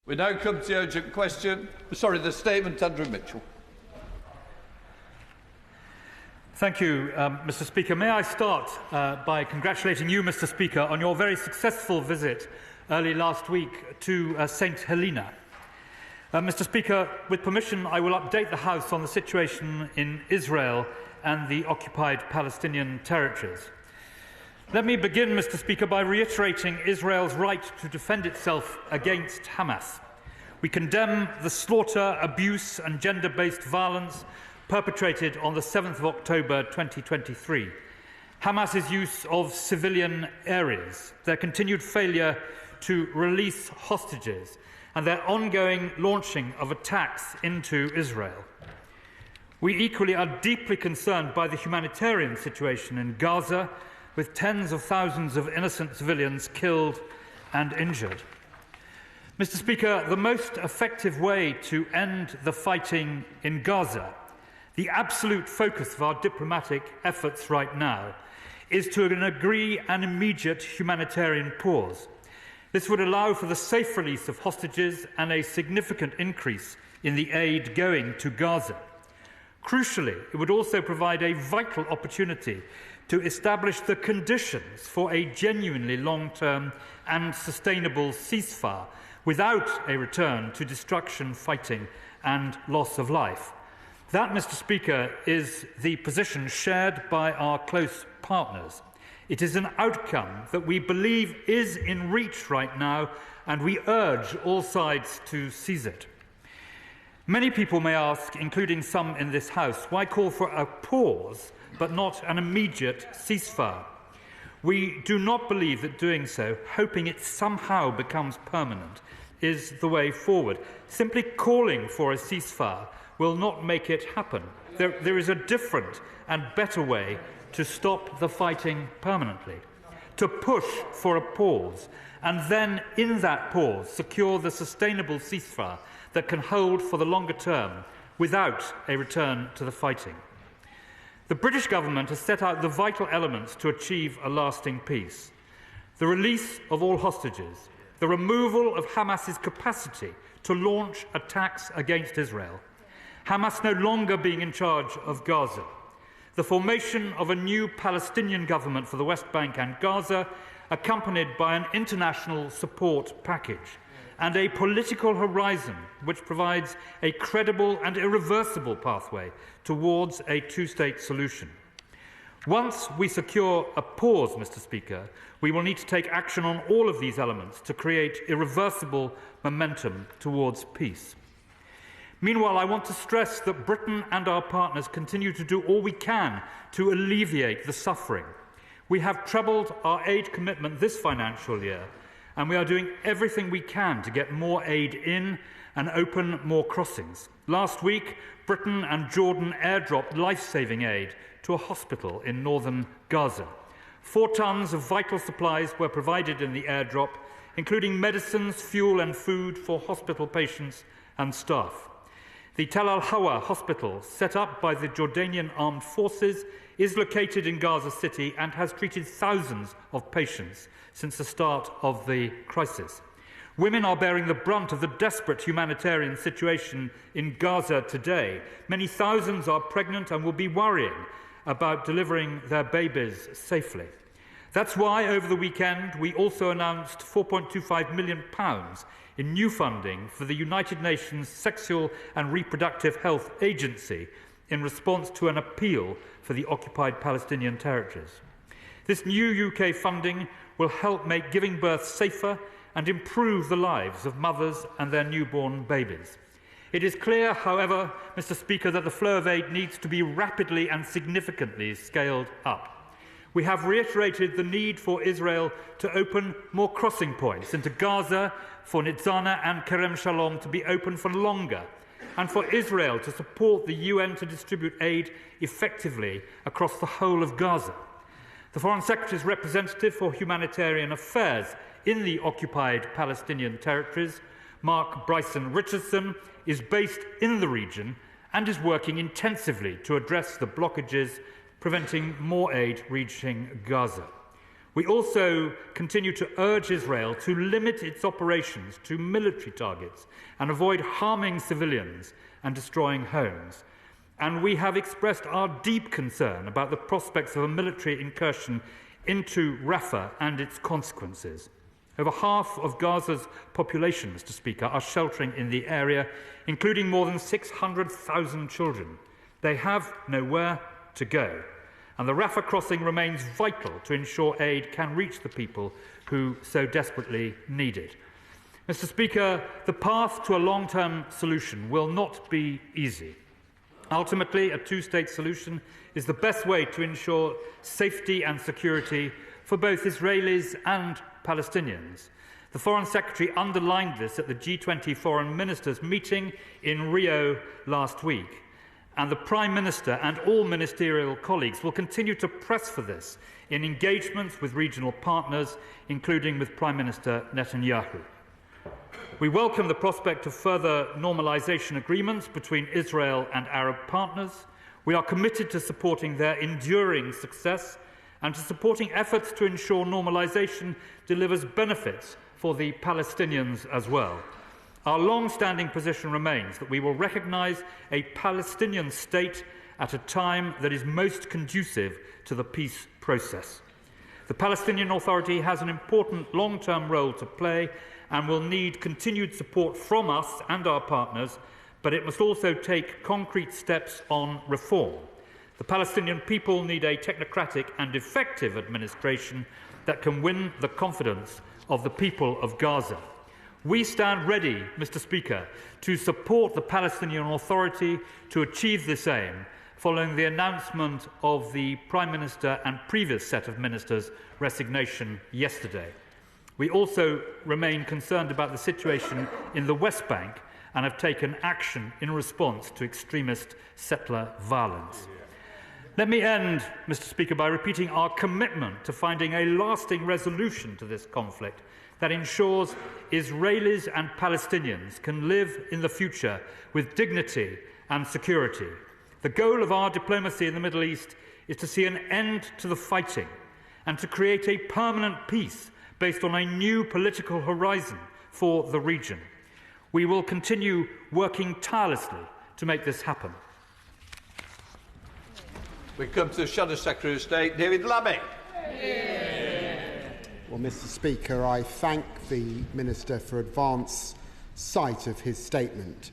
We now come to the urgent question. Sorry, the statement, Andrew Mitchell. Thank you, Mr. Speaker. May I start by congratulating you, Mr. Speaker, on your very successful visit early last week to St Helena. Mr. Speaker, with permission, I will update the House on the situation in Israel and the occupied Palestinian territories. Let me begin, Mr. Speaker, by reiterating Israel's right to defend itself against Hamas. We condemn the slaughter, abuse and gender-based violence perpetrated on the 7th of October 2023. Hamas's use of civilian areas, their continued failure to release hostages, and their ongoing launching of attacks into Israel. We equally are deeply concerned by the humanitarian situation in Gaza, with tens of thousands of innocent civilians killed and injured. Mr. Speaker, the most effective way to end the fighting in Gaza, the absolute focus of our diplomatic efforts right now, is to agree an immediate humanitarian pause. This would allow for the safe release of hostages and a significant increase in the aid going to Gaza. Crucially, it would also provide a vital opportunity to establish the conditions for a genuinely long-term and sustainable ceasefire without a return to destruction, fighting and loss of life. That, Mr. Speaker, is the position shared by our close partners. It is an outcome that we believe is in reach right now, and we urge all sides to seize it. Many people may ask, including some in this House, why call for a pause but not an immediate ceasefire? We do not believe that doing so, hoping it somehow becomes permanent, is the way forward. Simply calling for a ceasefire will not make it happen. There is a different and better way to stop the fighting permanently, to push for a pause, and then in that pause secure the sustainable ceasefire that can hold for the longer term without a return to the fighting. The British government has set out the vital elements to achieve a lasting peace: the release of all hostages, the removal of Hamas's capacity to launch attacks against Israel, Hamas no longer being in charge of Gaza, the formation of a new Palestinian government for the West Bank and Gaza, accompanied by an international support package, and a political horizon which provides a credible and irreversible pathway towards a two-state solution. Once we secure a pause, Mr. Speaker, we will need to take action on all of these elements to create irreversible momentum towards peace. Meanwhile, I want to stress that Britain and our partners continue to do all we can to alleviate the suffering. We have trebled our aid commitment this financial year, and we are doing everything we can to get more aid in and open more crossings. Last week, Britain and Jordan airdropped life-saving aid to a hospital in northern Gaza. 4 tons of vital supplies were provided in the airdrop, including medicines, fuel and food for hospital patients and staff. The Tel Al-Hawa hospital, set up by the Jordanian Armed Forces, is located in Gaza City and has treated thousands of patients since the start of the crisis. Women are bearing the brunt of the desperate humanitarian situation in Gaza today. Many thousands are pregnant and will be worrying about delivering their babies safely. That's why, over the weekend, we also announced £4.25 million in new funding for the United Nations Sexual and Reproductive Health Agency in response to an appeal for the occupied Palestinian territories. This new UK funding will help make giving birth safer and improve the lives of mothers and their newborn babies. It is clear, however, Mr. Speaker, that the flow of aid needs to be rapidly and significantly scaled up. We have reiterated the need for Israel to open more crossing points into Gaza, for Nitzana and Kerem Shalom to be open for longer, and for Israel to support the UN to distribute aid effectively across the whole of Gaza. The Foreign Secretary's representative for humanitarian affairs in the occupied Palestinian territories, Mark Bryson Richardson, is based in the region and is working intensively to address the blockages preventing more aid reaching Gaza. We also continue to urge Israel to limit its operations to military targets and avoid harming civilians and destroying homes. And we have expressed our deep concern about the prospects of a military incursion into Rafah and its consequences. Over half of Gaza's population, Mr. Speaker, are sheltering in the area, including more than 600,000 children. They have nowhere to go. And the Rafah crossing remains vital to ensure aid can reach the people who so desperately need it. Mr. Speaker, the path to a long-term solution will not be easy. Ultimately, a two-state solution is the best way to ensure safety and security for both Israelis and Palestinians. The Foreign Secretary underlined this at the G20 Foreign Ministers meeting in Rio last week. And the Prime Minister and all ministerial colleagues will continue to press for this in engagements with regional partners, including with Prime Minister Netanyahu. We welcome the prospect of further normalisation agreements between Israel and Arab partners. We are committed to supporting their enduring success and to supporting efforts to ensure normalisation delivers benefits for the Palestinians as well. Our long-standing position remains that we will recognise a Palestinian state at a time that is most conducive to the peace process. The Palestinian Authority has an important long-term role to play and will need continued support from us and our partners, but it must also take concrete steps on reform. The Palestinian people need a technocratic and effective administration that can win the confidence of the people of Gaza. We stand ready, Mr. Speaker, to support the Palestinian Authority to achieve this aim, following the announcement of the Prime Minister and previous set of ministers' resignation yesterday. We also remain concerned about the situation in the West Bank and have taken action in response to extremist settler violence. Let me end, Mr. Speaker, by repeating our commitment to finding a lasting resolution to this conflict that ensures Israelis and Palestinians can live in the future with dignity and security. The goal of our diplomacy in the Middle East is to see an end to the fighting and to create a permanent peace based on a new political horizon for the region. We will continue working tirelessly to make this happen. We come to the Shadow Secretary of State, David Lammy. Well, Mr. Speaker, I thank the Minister for advance sight of his statement.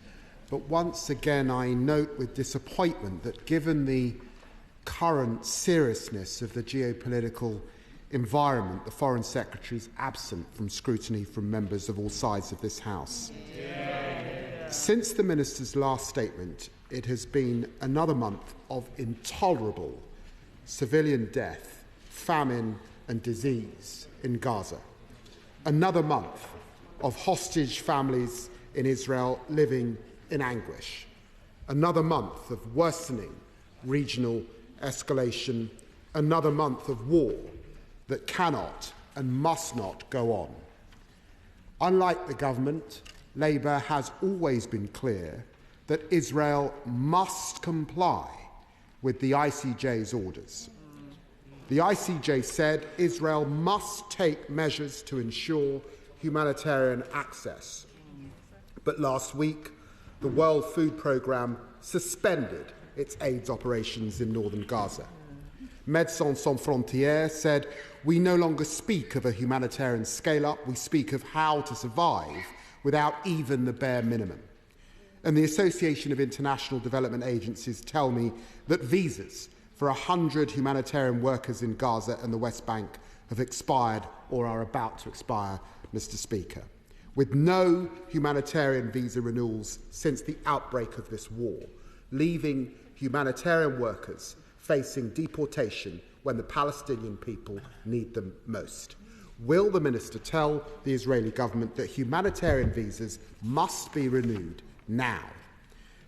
But once again, I note with disappointment that given the current seriousness of the geopolitical environment, the Foreign Secretary is absent from scrutiny from members of all sides of this House. Since the Minister's last statement, it has been another month of intolerable civilian death, famine and disease in Gaza. Another month of hostage families in Israel living in anguish. Another month of worsening regional escalation. Another month of war that cannot and must not go on. Unlike the government, Labour has always been clear that Israel must comply with the ICJ's orders. The ICJ said Israel must take measures to ensure humanitarian access. But last week, the World Food Programme suspended its AIDS operations in northern Gaza. Médecins Sans Frontières said, "We no longer speak of a humanitarian scale-up, we speak of how to survive without even the bare minimum." And the Association of International Development Agencies tell me that visas for 100 humanitarian workers in Gaza and the West Bank have expired or are about to expire, Mr. Speaker, with no humanitarian visa renewals since the outbreak of this war, leaving humanitarian workers facing deportation when the Palestinian people need them most. Will the Minister tell the Israeli government that humanitarian visas must be renewed now,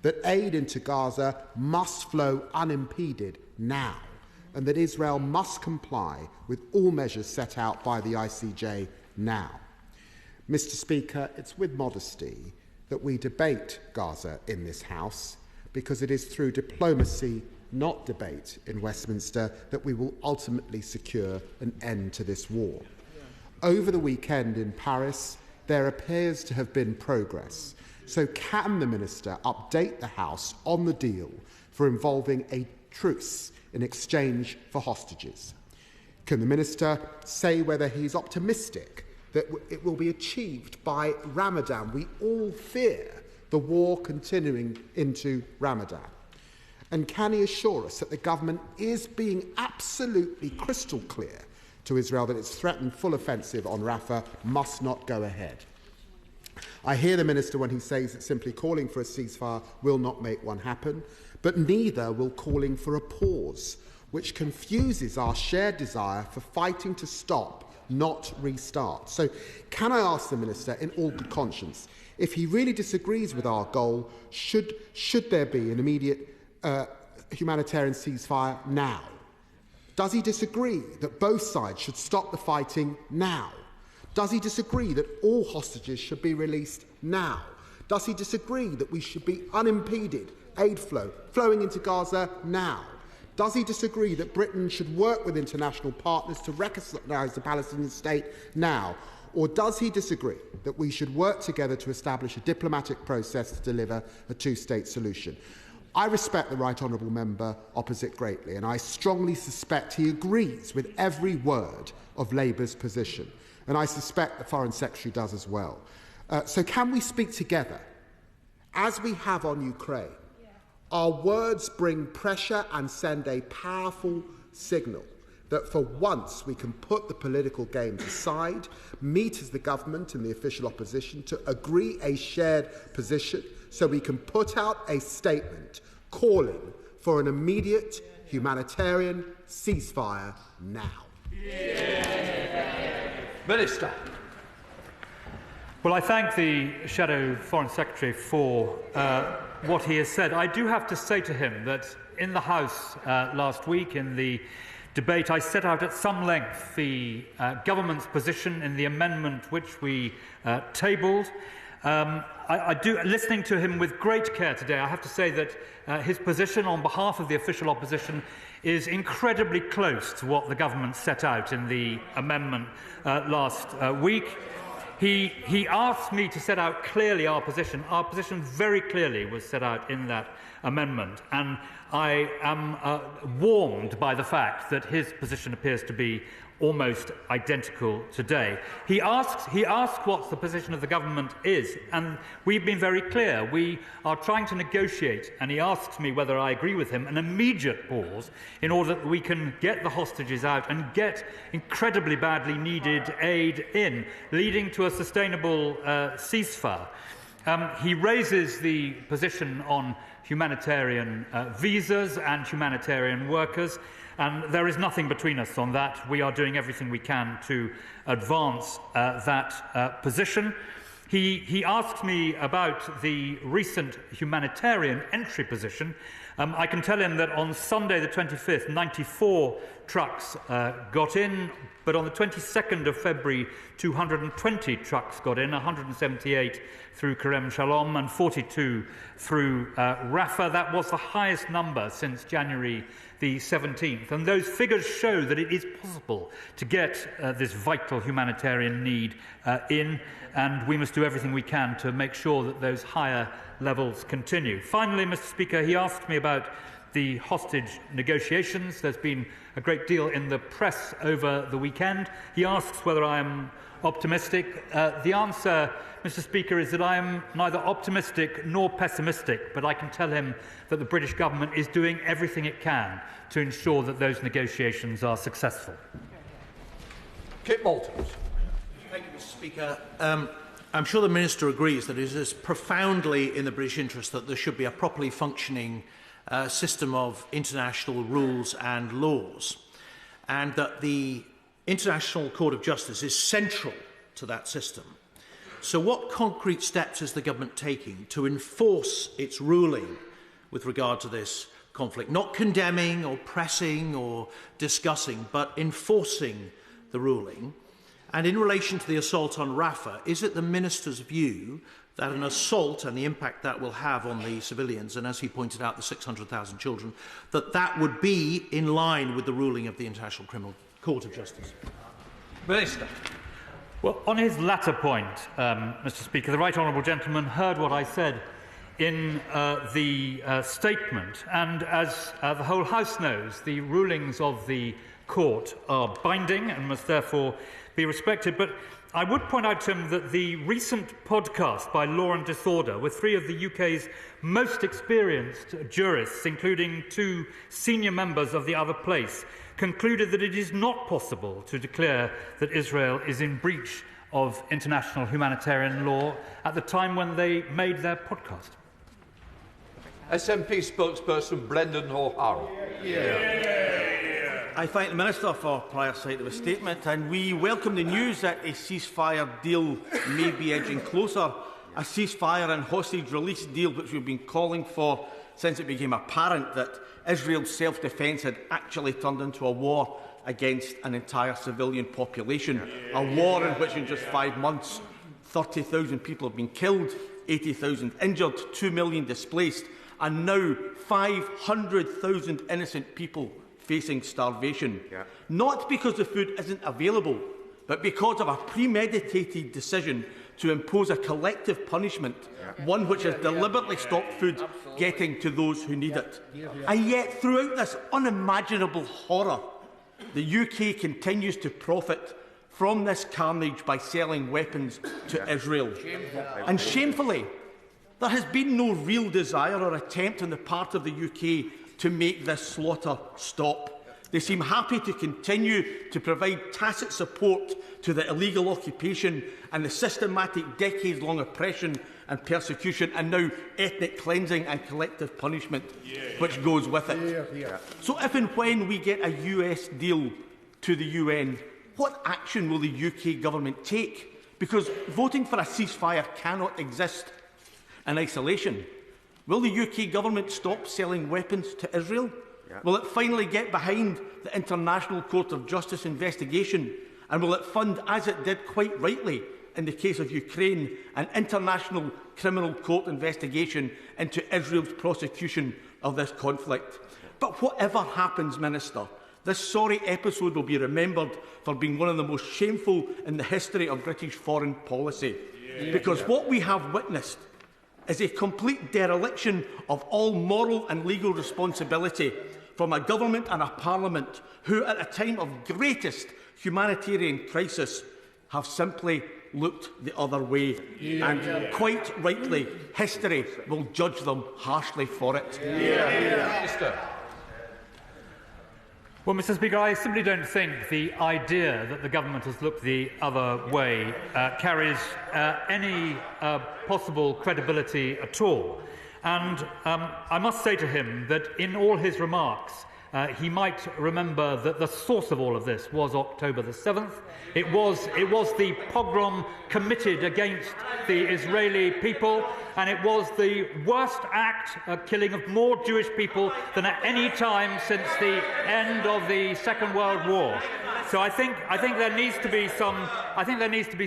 that aid into Gaza must flow unimpeded now, and that Israel must comply with all measures set out by the ICJ now? Mr. Speaker, it's with modesty that we debate Gaza in this House, because it is through diplomacy not debate in Westminster, that we will ultimately secure an end to this war. Over the weekend in Paris, there appears to have been progress. So can the Minister update the House on the deal for involving a truce in exchange for hostages? Can the Minister say whether he's optimistic that it will be achieved by Ramadan? We all fear the war continuing into Ramadan. And can he assure us that the government is being absolutely crystal clear to Israel that its threatened full offensive on Rafah must not go ahead? I hear the Minister when he says that simply calling for a ceasefire will not make one happen, but neither will calling for a pause, which confuses our shared desire for fighting to stop, not restart. So can I ask the Minister, in all good conscience, if he really disagrees with our goal, should there be an immediate humanitarian ceasefire now? Does he disagree that both sides should stop the fighting now? Does he disagree that all hostages should be released now? Does he disagree that we should be unimpeded aid flowing into Gaza now? Does he disagree that Britain should work with international partners to recognise the Palestinian state now? Or does he disagree that we should work together to establish a diplomatic process to deliver a two-state solution? I respect the Right Honourable Member opposite greatly, and I strongly suspect he agrees with every word of Labour's position. And I suspect the Foreign Secretary does as well. So can we speak together, as we have on Ukraine? Our words bring pressure and send a powerful signal that for once we can put the political games aside, meet as the government and the official opposition to agree a shared position so we can put out a statement calling for an immediate humanitarian ceasefire now. Minister. Well, I thank the Shadow Foreign Secretary for what he has said. I do have to say to him that in the House last week, in the debate, I set out at some length the government's position in the amendment which we tabled. Listening to him with great care today, I have to say that his position on behalf of the official opposition is incredibly close to what the government set out in the amendment last week. He asked me to set out clearly our position. Our position very clearly was set out in that amendment, and I am warmed by the fact that his position appears to be almost identical today. He asked what the position of the government is, and we've been very clear. We are trying to negotiate, and he asks me whether I agree with him, an immediate pause in order that we can get the hostages out and get incredibly badly needed aid in, leading to a sustainable ceasefire. He raises the position on humanitarian visas and humanitarian workers, and there is nothing between us on that. We are doing everything we can to advance that position. He asked me about the recent humanitarian entry position. I can tell him that on Sunday the 25th, 94 trucks got in, but on the 22nd of February, 220 trucks got in, 178 through Kerem Shalom and 42 through Rafah. That was the highest number since January the 17th. And those figures show that it is possible to get this vital humanitarian need in, and we must do everything we can to make sure that those higher levels continue. Finally, Mr. Speaker, he asked me about the hostage negotiations. There's been a great deal in the press over the weekend. He asks whether I am optimistic. The answer, Mr. Speaker, is that I am neither optimistic nor pessimistic, but I can tell him that the British government is doing everything it can to ensure that those negotiations are successful. Kit Malthouse. Thank you, Mr. Speaker. I'm sure the Minister agrees that it is profoundly in the British interest that there should be a properly functioning system of international rules and laws, and that the International Court of Justice is central to that system. So what concrete steps is the government taking to enforce its ruling with regard to this conflict? Not condemning or pressing or discussing, but enforcing the ruling. And in relation to the assault on Rafah, is it the Minister's view that an assault and the impact that will have on the civilians, and as he pointed out, the 600,000 children, that would be in line with the ruling of the International Criminal Court of Justice. Minister. Well, on his latter point, Mr. Speaker, the right honourable gentleman heard what I said in the statement, and as the whole House knows, the rulings of the court are binding and must therefore be respected. But I would point out to him that the recent podcast by Law and Disorder, with 3 of the UK's most experienced jurists, including 2 senior members of the other place, concluded that it is not possible to declare that Israel is in breach of international humanitarian law at the time when they made their podcast. SNP spokesperson Brendan O'Hara. I thank the Minister for prior sight of his statement, and we welcome the news that a ceasefire deal may be edging closer. A ceasefire and hostage release deal which we've been calling for since it became apparent that Israel's self-defence had actually turned into a war against an entire civilian population. A war in which in just 5 months 30,000 people have been killed, 80,000 injured, 2 million displaced, and now 500,000 innocent people facing starvation. Not because the food isn't available, but because of a premeditated decision to impose a collective punishment, one which has deliberately stopped food getting to those who need it. And yet, throughout this unimaginable horror, the UK continues to profit from this carnage by selling weapons to Israel. And shamefully, there has been no real desire or attempt on the part of the UK to make this slaughter stop. They seem happy to continue to provide tacit support to the illegal occupation and the systematic decades-long oppression and persecution and now ethnic cleansing and collective punishment which goes with it. So if and when we get a US deal to the UN, what action will the UK government take? Because voting for a ceasefire cannot exist in isolation. Will the UK government stop selling weapons to Israel? Will it finally get behind the International Court of Justice investigation? And will it fund, as it did quite rightly in the case of Ukraine, an International Criminal Court investigation into Israel's prosecution of this conflict? But whatever happens, Minister, this sorry episode will be remembered for being one of the most shameful in the history of British foreign policy. Because what we have witnessed is a complete dereliction of all moral and legal responsibility from a government and a parliament who, at a time of greatest humanitarian crisis, have simply looked the other way. And quite rightly, history will judge them harshly for it. Well, Mr. Speaker, I simply don't think the idea that the government has looked the other way carries any possible credibility at all. And I must say to him that in all his remarks, he might remember that the source of all of this was October the 7th. It was the pogrom committed against the Israeli people, and it was the worst act, killing of more Jewish people than at any time since the end of the Second World War. So I think there needs to be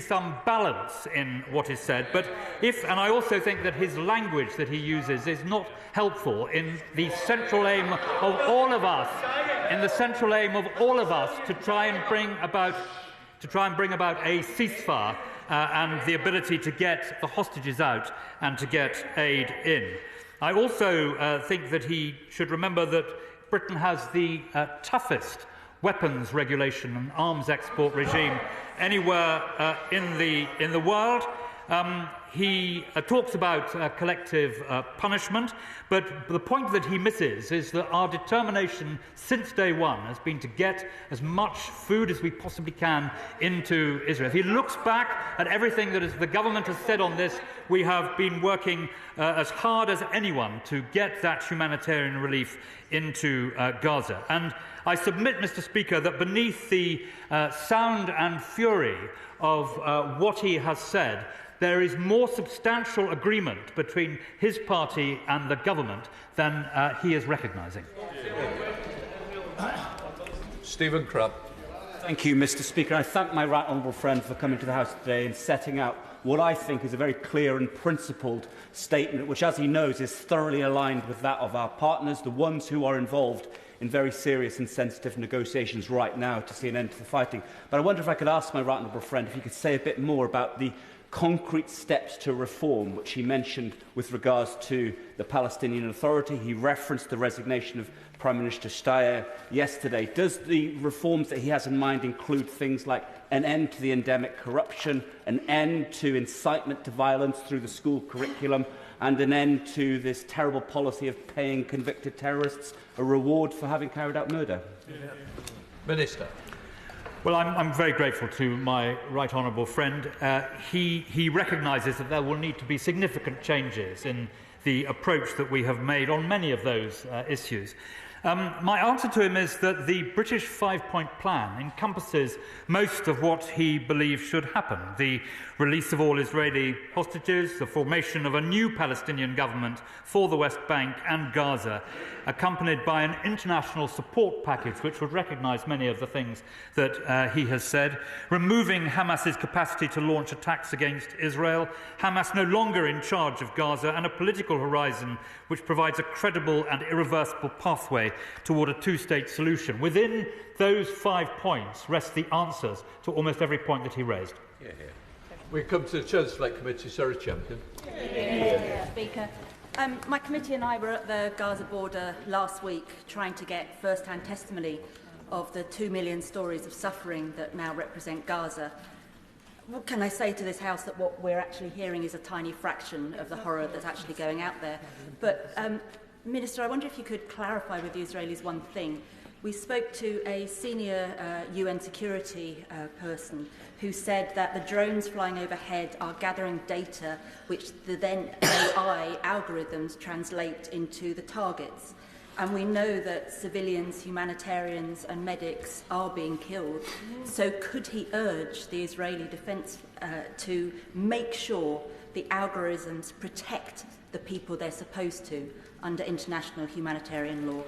some balance in what is said. But and I also think that his language that he uses is not helpful in the central aim of all of us, to try and bring about a ceasefire and the ability to get the hostages out and to get aid in. I also think that he should remember that Britain has the toughest weapons regulation and arms export regime anywhere in the world. He talks about collective punishment, but the point that he misses is that our determination since day one has been to get as much food as we possibly can into Israel. If he looks back at everything that the government has said on this, we have been working as hard as anyone to get that humanitarian relief into Gaza. And I submit, Mr. Speaker, that beneath the sound and fury of what he has said, there is more substantial agreement between his party and the government than he is recognising. Stephen Crabb. Thank you, Mr. Speaker. I thank my right honourable friend for coming to the House today and setting out what I think is a very clear and principled statement, which, as he knows, is thoroughly aligned with that of our partners, the ones who are involved in very serious and sensitive negotiations right now to see an end to the fighting. But I wonder if I could ask my right honourable friend if he could say a bit more about the concrete steps to reform which he mentioned with regards to the Palestinian Authority. He referenced the resignation of Prime Minister Steyer yesterday. Does the reforms that he has in mind include things like an end to the endemic corruption, an end to incitement to violence through the school curriculum, and an end to this terrible policy of paying convicted terrorists a reward for having carried out murder? Minister. Well, I'm very grateful to my right honourable friend. He recognises that there will need to be significant changes in the approach that we have made on many of those issues. My answer to him is that the British five-point plan encompasses most of what he believes should happen: the release of all Israeli hostages, the formation of a new Palestinian government for the West Bank and Gaza, accompanied by an international support package which would recognise many of the things that he has said, removing Hamas's capacity to launch attacks against Israel, Hamas no longer in charge of Gaza, and a political horizon which provides a credible and irreversible pathway toward a two-state solution. Within those 5 points rest the answers to almost every point that he raised. We come to the Chair's Select Committee. Sarah Champion. Speaker. My committee and I were at the Gaza border last week trying to get first-hand testimony of the 2 million stories of suffering that now represent Gaza. What can I say to this House that what we're actually hearing is a tiny fraction of the horror that's actually going out there? But, Minister, I wonder if you could clarify with the Israelis one thing. We spoke to a senior UN security person who said that the drones flying overhead are gathering data which the then AI algorithms translate into the targets. And we know that civilians, humanitarians and medics are being killed. So could he urge the Israeli defence to make sure the algorithms protect the people they're supposed to under international humanitarian law?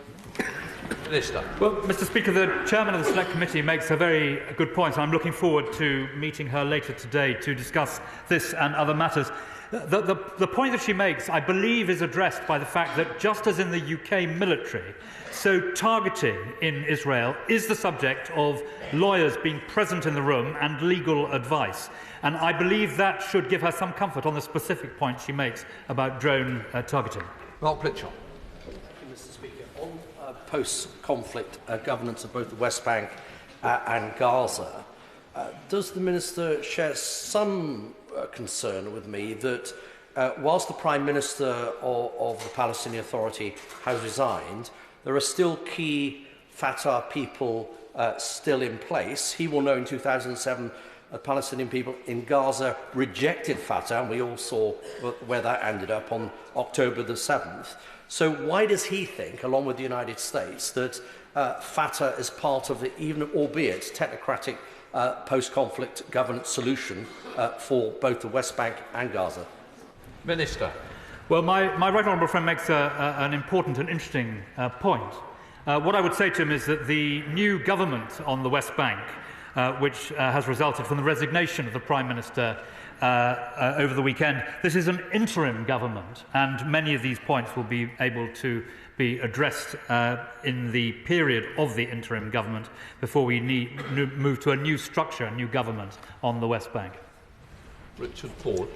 Minister. Well, Mr. Speaker, the chairman of the Select Committee makes a very good point. I'm looking forward to meeting her later today to discuss this and other matters. The point that she makes, I believe, is addressed by the fact that just as in the UK military, so targeting in Israel is the subject of lawyers being present in the room and legal advice. And I believe that should give her some comfort on the specific point she makes about drone targeting. Mark Pritchard. Thank you, Mr. Speaker. On post-conflict governance of both the West Bank and Gaza, does the Minister share some concern with me that whilst the Prime Minister of the Palestinian Authority has resigned, there are still key Fatah people still in place? He will know in 2007 Palestinian people in Gaza rejected Fatah, and we all saw where that ended up on October the 7th. So why does he think, along with the United States, that Fatah is part of the, even albeit technocratic, post-conflict governance solution for both the West Bank and Gaza? Minister. Well, my right honourable friend makes an important and interesting point. What I would say to him is that the new government on the West Bank, which has resulted from the resignation of the Prime Minister over the weekend, this is an interim government, and many of these points will be able to be addressed in the period of the interim government before we move to a new structure, a new government on the West Bank. Richard Foord.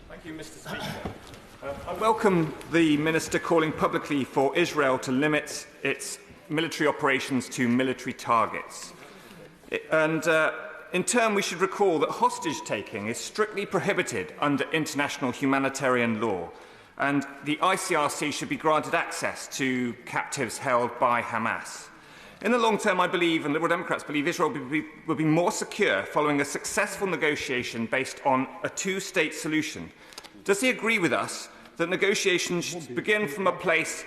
Thank you, Mr. Speaker. I welcome the Minister calling publicly for Israel to limit its military operations to military targets. And in turn, we should recall that hostage-taking is strictly prohibited under international humanitarian law, and the ICRC should be granted access to captives held by Hamas. In the long term, I believe, and Liberal Democrats believe, Israel will be more secure following a successful negotiation based on a two-state solution. Does he agree with us that negotiations should begin from a place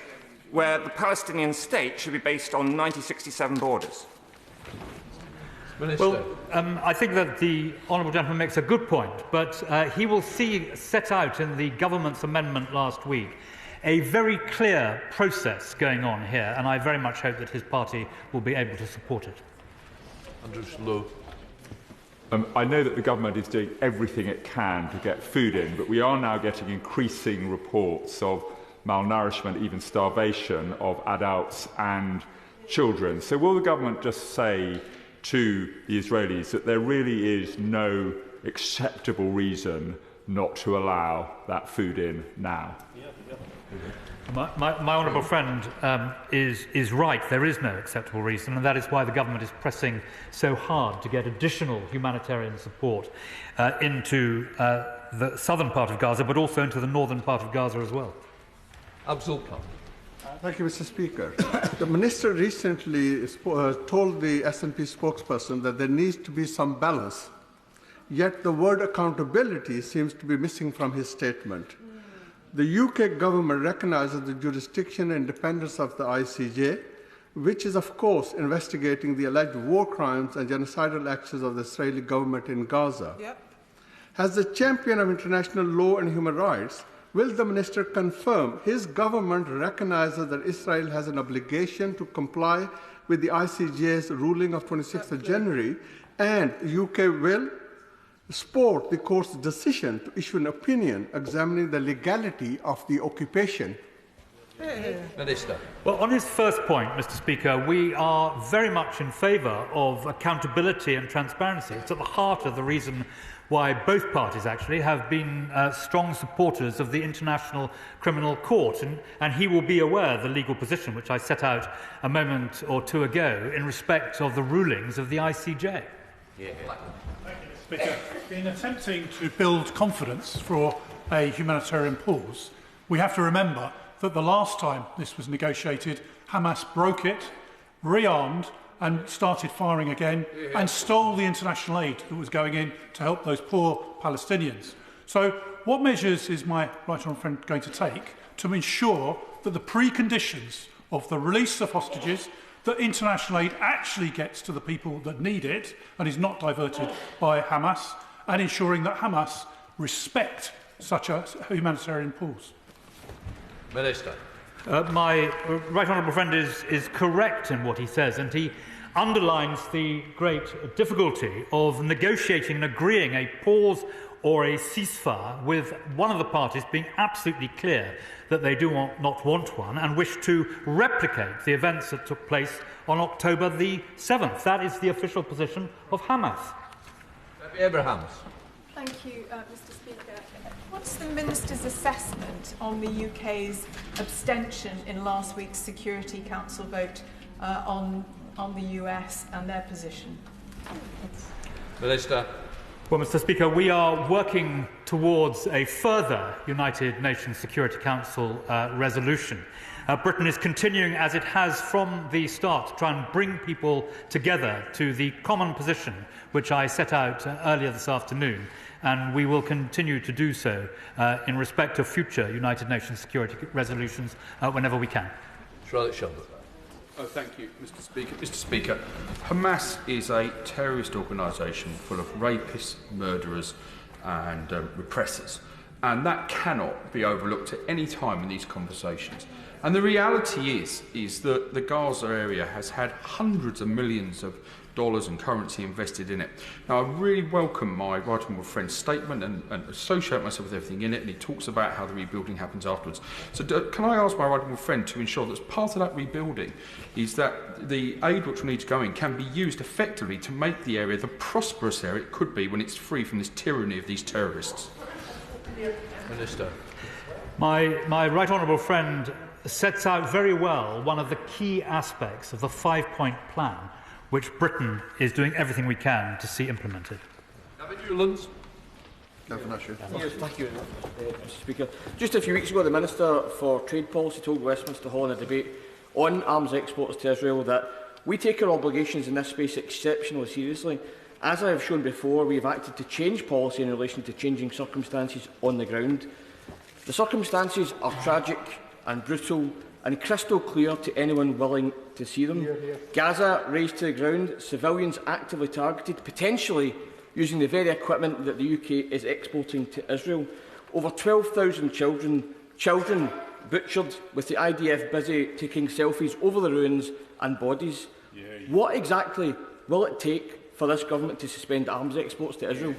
where the Palestinian state should be based on 1967 borders? Minister. Well, I think that the honourable gentleman makes a good point, but he will see set out in the government's amendment last week a very clear process going on here, and I very much hope that his party will be able to support it. I know that the government is doing everything it can to get food in, but we are now getting increasing reports of malnourishment, even starvation of adults and children. So will the government just say to the Israelis that there really is no acceptable reason not to allow that food in now? My honourable friend is right. There is no acceptable reason, and that is why the government is pressing so hard to get additional humanitarian support into the southern part of Gaza, but also into the northern part of Gaza as well. Afzal. Thank you, Mr. Speaker. The Minister recently told the SNP spokesperson that there needs to be some balance, yet the word accountability seems to be missing from his statement. The UK government recognises the jurisdiction and independence of the ICJ, which is, of course, investigating the alleged war crimes and genocidal actions of the Israeli government in Gaza. Yep. As the champion of international law and human rights, will the Minister confirm his government recognises that Israel has an obligation to comply with the ICJ's ruling of 26th of January, and the UK will support the court's decision to issue an opinion examining the legality of the occupation? Minister. Well, on his first point, Mr. Speaker, we are very much in favour of accountability and transparency. It's at the heart of the reason why both parties actually have been strong supporters of the International Criminal Court, and he will be aware of the legal position which I set out a moment or two ago in respect of the rulings of the ICJ. Speaker, in attempting to build confidence for a humanitarian pause, we have to remember that the last time this was negotiated, Hamas broke it, rearmed and started firing again and stole the international aid that was going in to help those poor Palestinians. So what measures is my right honourable friend going to take to ensure that the preconditions of the release of hostages, that international aid actually gets to the people that need it and is not diverted by Hamas, and ensuring that Hamas respect such a humanitarian pause? Minister. My right honourable friend is correct in what he says, and he underlines the great difficulty of negotiating and agreeing a pause or a ceasefire with one of the parties being absolutely clear that they do not want one and wish to replicate the events that took place on October the 7th. That is the official position of Hamas. Abrahams. Thank you, Mr. Speaker. What's the Minister's assessment on the UK's abstention in last week's Security Council vote on the US and their position? Minister. Well, Mr. Speaker, we are working towards a further United Nations Security Council resolution. Britain is continuing, as it has from the start, to try and bring people together to the common position which I set out earlier this afternoon, and we will continue to do so in respect of future United Nations security resolutions whenever we can. Thank you, Mr. Speaker. Mr. Speaker, Hamas is a terrorist organisation full of rapists, murderers and repressors, and that cannot be overlooked at any time in these conversations. And the reality is that the Gaza area has had hundreds of millions of dollars and currency invested in it. Now, I really welcome my right honourable friend's statement and associate myself with everything in it, and he talks about how the rebuilding happens afterwards. So can I ask my right honourable friend to ensure that as part of that rebuilding is that the aid which will need to go in can be used effectively to make the area the prosperous area it could be when it's free from this tyranny of these terrorists? Minister. My right honourable friend sets out very well one of the key aspects of the five-point plan which Britain is doing everything we can to see implemented. Yes, thank you, Mr. Speaker. Just a few weeks ago, the Minister for Trade Policy told Westminster Hall in a debate on arms exports to Israel that we take our obligations in this space exceptionally seriously. As I have shown before, we have acted to change policy in relation to changing circumstances on the ground. The circumstances are tragic and brutal and crystal clear to anyone willing to see them. Gaza razed to the ground, civilians actively targeted, potentially using the very equipment that the UK is exporting to Israel. Over 12,000 children butchered, with the IDF busy taking selfies over the ruins and bodies. What exactly will it take for this government to suspend arms exports to Israel?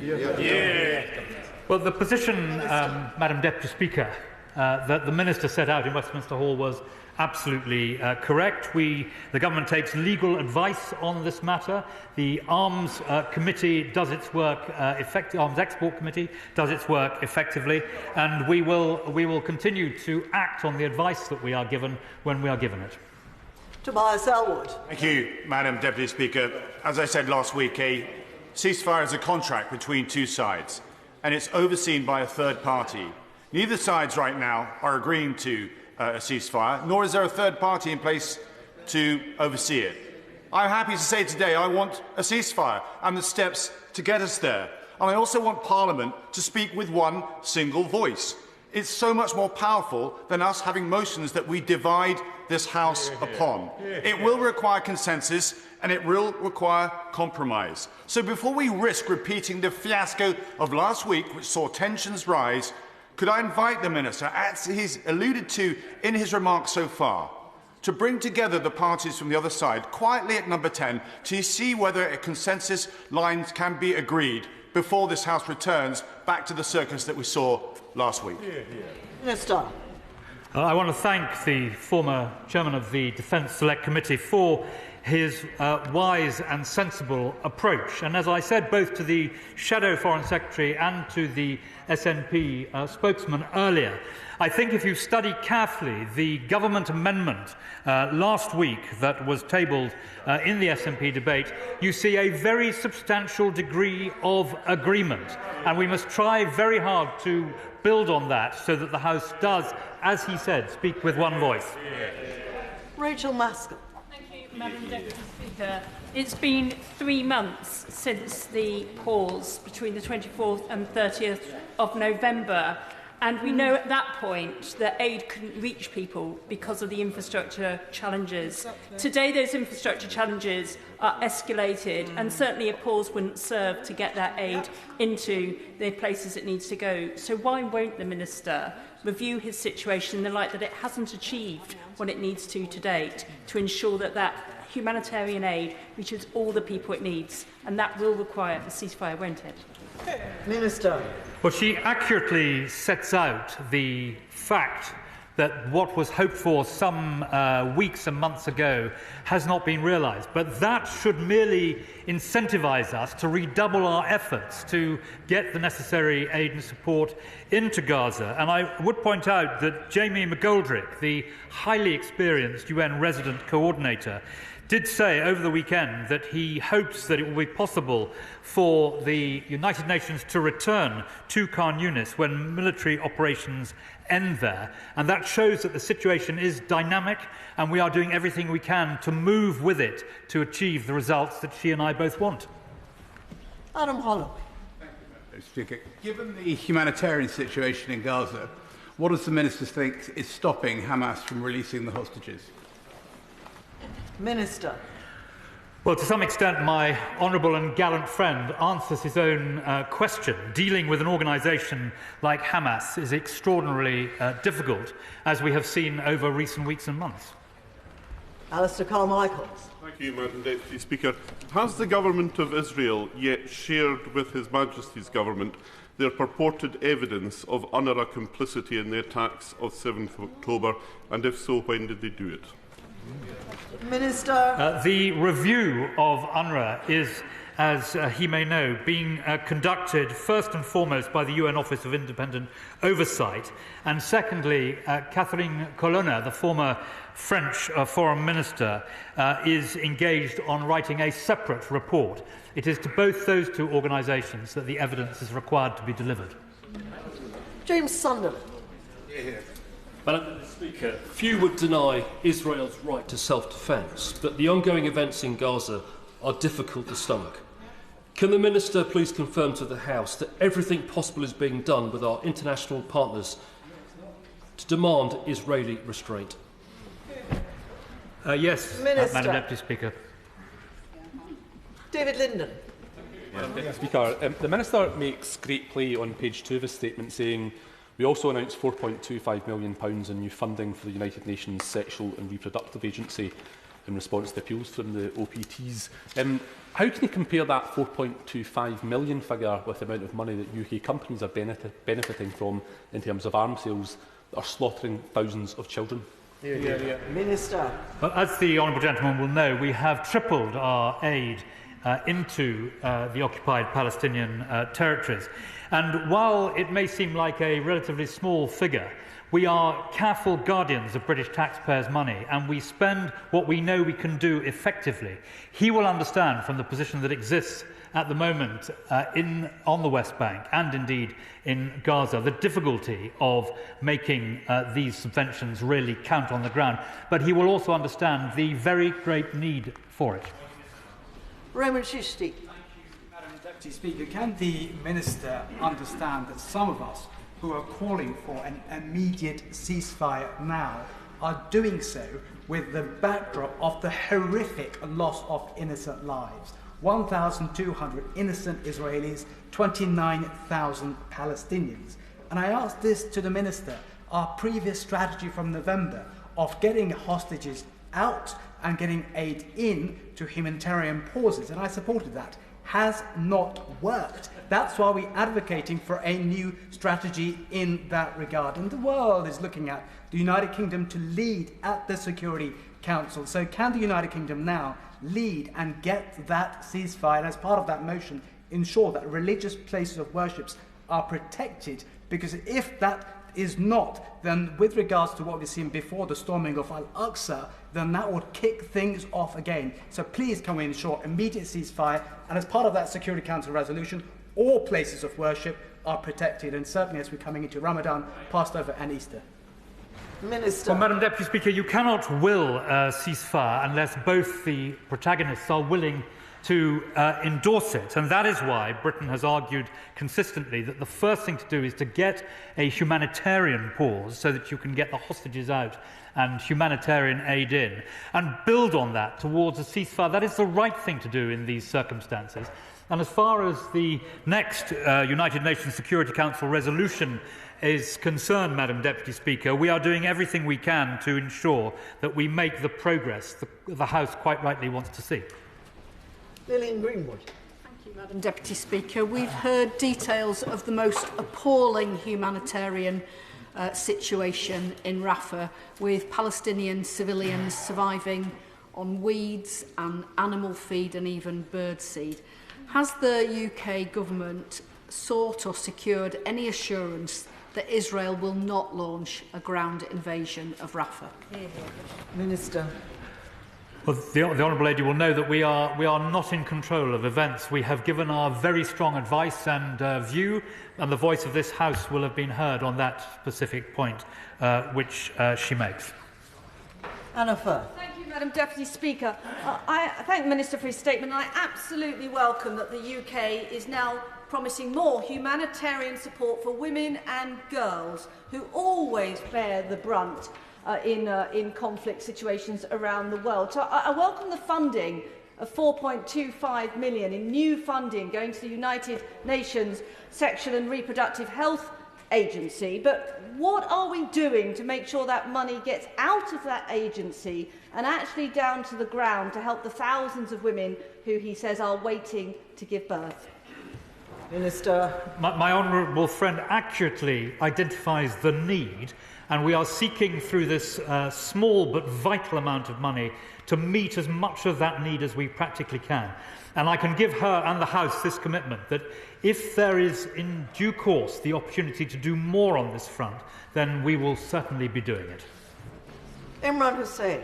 Well, the position, Madam Deputy Speaker, that the Minister set out in Westminster Hall was absolutely correct. The government takes legal advice on this matter. The Arms Committee does its work Arms Export Committee does its work effectively, and we will continue to act on the advice that we are given when we are given it. Tobias Elwood. Thank you, Madam Deputy Speaker. As I said last week, a ceasefire is a contract between two sides, and it's overseen by a third party. Neither sides right now are agreeing to a ceasefire, nor is there a third party in place to oversee it. I'm happy to say today I want a ceasefire and the steps to get us there. And I also want Parliament to speak with one single voice. It's so much more powerful than us having motions that we divide this House upon. It will require consensus and it will require compromise. So before we risk repeating the fiasco of last week, which saw tensions rise, could I invite the Minister, as he's alluded to in his remarks so far, to bring together the parties from the other side quietly at number 10 to see whether a consensus line can be agreed before this House returns back to the circus that we saw last week? Minister. I want to thank the former chairman of the Defence Select Committee for his wise and sensible approach. And as I said both to the Shadow Foreign Secretary and to the SNP spokesman earlier, I think if you study carefully the government amendment last week that was tabled in the SNP debate, you see a very substantial degree of agreement. And we must try very hard to build on that so that the House does, as he said, speak with one voice. Rachel Maskell. Madam Deputy Speaker, it's been 3 months since the pause between the 24th and 30th of November, and we know at that point that aid couldn't reach people because of the infrastructure challenges. Today those infrastructure challenges are escalated, and certainly a pause wouldn't serve to get that aid into the places it needs to go. So why won't the Minister review his situation in the light that it hasn't achieved what it needs to date to ensure that that humanitarian aid reaches all the people it needs? And that will require a ceasefire, won't it? Minister. Well, she accurately sets out the fact that what was hoped for some weeks and months ago has not been realised. But that should merely incentivise us to redouble our efforts to get the necessary aid and support into Gaza. And I would point out that Jamie McGoldrick, the highly experienced UN resident coordinator, did say over the weekend that he hopes that it will be possible for the United Nations to return to Khan Yunis when military operations end there. And that shows that the situation is dynamic and we are doing everything we can to move with it to achieve the results that she and I both want. Adam Holloway. Speaker, given the humanitarian situation in Gaza, what does the Minister think is stopping Hamas from releasing the hostages? Minister. Well, to some extent, my honourable and gallant friend answers his own question. Dealing with an organisation like Hamas is extraordinarily difficult, as we have seen over recent weeks and months. Alistair Carmichaels. Thank you, Madam Deputy Speaker. Has the Government of Israel yet shared with His Majesty's Government their purported evidence of UNRWA complicity in the attacks of 7th October, and if so, when did they do it? Minister. The review of UNRWA is, as he may know, being conducted first and foremost by the UN Office of Independent Oversight, and secondly, Catherine Colonna, the former French Foreign Minister, is engaged on writing a separate report. It is to both those two organisations that the evidence is required to be delivered. James Sunderland. Madam Speaker, few would deny Israel's right to self-defence, but the ongoing events in Gaza are difficult to stomach. Can the Minister please confirm to the House that everything possible is being done with our international partners to demand Israeli restraint? Yes, Madam Deputy Speaker. David Linden. Madam Speaker, the Minister makes great play on page 2 of his statement, saying we also announced £4.25 million in new funding for the United Nations Sexual and Reproductive Agency. in response to appeals from the OPTs. How can you compare that 4.25 million figure with the amount of money that UK companies are benefiting from in terms of arms sales that are slaughtering thousands of children? Minister. Well, as the honourable gentleman will know, we have tripled our aid into the occupied Palestinian territories. And while it may seem like a relatively small figure, we are careful guardians of British taxpayers' money, and we spend what we know we can do effectively. He will understand from the position that exists at the moment on the West Bank and indeed in Gaza the difficulty of making these subventions really count on the ground. But he will also understand the very great need for it. Raymond Shisti. Madam Deputy Speaker, can the Minister understand that some of us who are calling for an immediate ceasefire now are doing so with the backdrop of the horrific loss of innocent lives? 1,200 innocent Israelis, 29,000 Palestinians. And I ask this to the Minister, our previous strategy from November of getting hostages out and getting aid in to humanitarian pauses, and I supported that, has not worked. That's why we're advocating for a new strategy in that regard. And the world is looking at the United Kingdom to lead at the Security Council. So can the United Kingdom now lead and get that ceasefire, and as part of that motion, ensure that religious places of worship are protected? Because if that is not, then with regards to what we've seen before the storming of Al-Aqsa, then that would kick things off again. So please can we ensure immediate ceasefire, and as part of that Security Council resolution, all places of worship are protected, and certainly as we're coming into Ramadan, Passover and Easter. Minister. Well, Madam Deputy Speaker, you cannot will a ceasefire unless both the protagonists are willing to endorse it. And that is why Britain has argued consistently that the first thing to do is to get a humanitarian pause so that you can get the hostages out and humanitarian aid in, and build on that towards a ceasefire. That is the right thing to do in these circumstances. And as far as the next United Nations Security Council resolution is concerned, Madam Deputy Speaker, we are doing everything we can to ensure that we make the progress the House quite rightly wants to see. Lillian Greenwood. Thank you, Madam Deputy Speaker. We've heard details of the most appalling humanitarian situation in Rafah, with Palestinian civilians surviving on weeds and animal feed and even bird seed. Has the UK government sought or secured any assurance that Israel will not launch a ground invasion of Rafah? Minister. Well, the Honourable Lady will know that we are not in control of events. We have given our very strong advice and view, and the voice of this House will have been heard on that specific point which she makes. Anna Furr. Thank you, Madam Deputy Speaker. I thank the Minister for his statement, and I absolutely welcome that the UK is now promising more humanitarian support for women and girls who always bear the brunt in conflict situations around the world. So I welcome the funding of 4.25 million in new funding going to the United Nations Sexual and Reproductive Health Agency. But what are we doing to make sure that money gets out of that agency and actually down to the ground to help the thousands of women who he says are waiting to give birth? Minister. My honourable friend accurately identifies the need, and we are seeking through this small but vital amount of money to meet as much of that need as we practically can. And I can give her and the House this commitment that if there is in due course the opportunity to do more on this front, then we will certainly be doing it. Imran Hussain.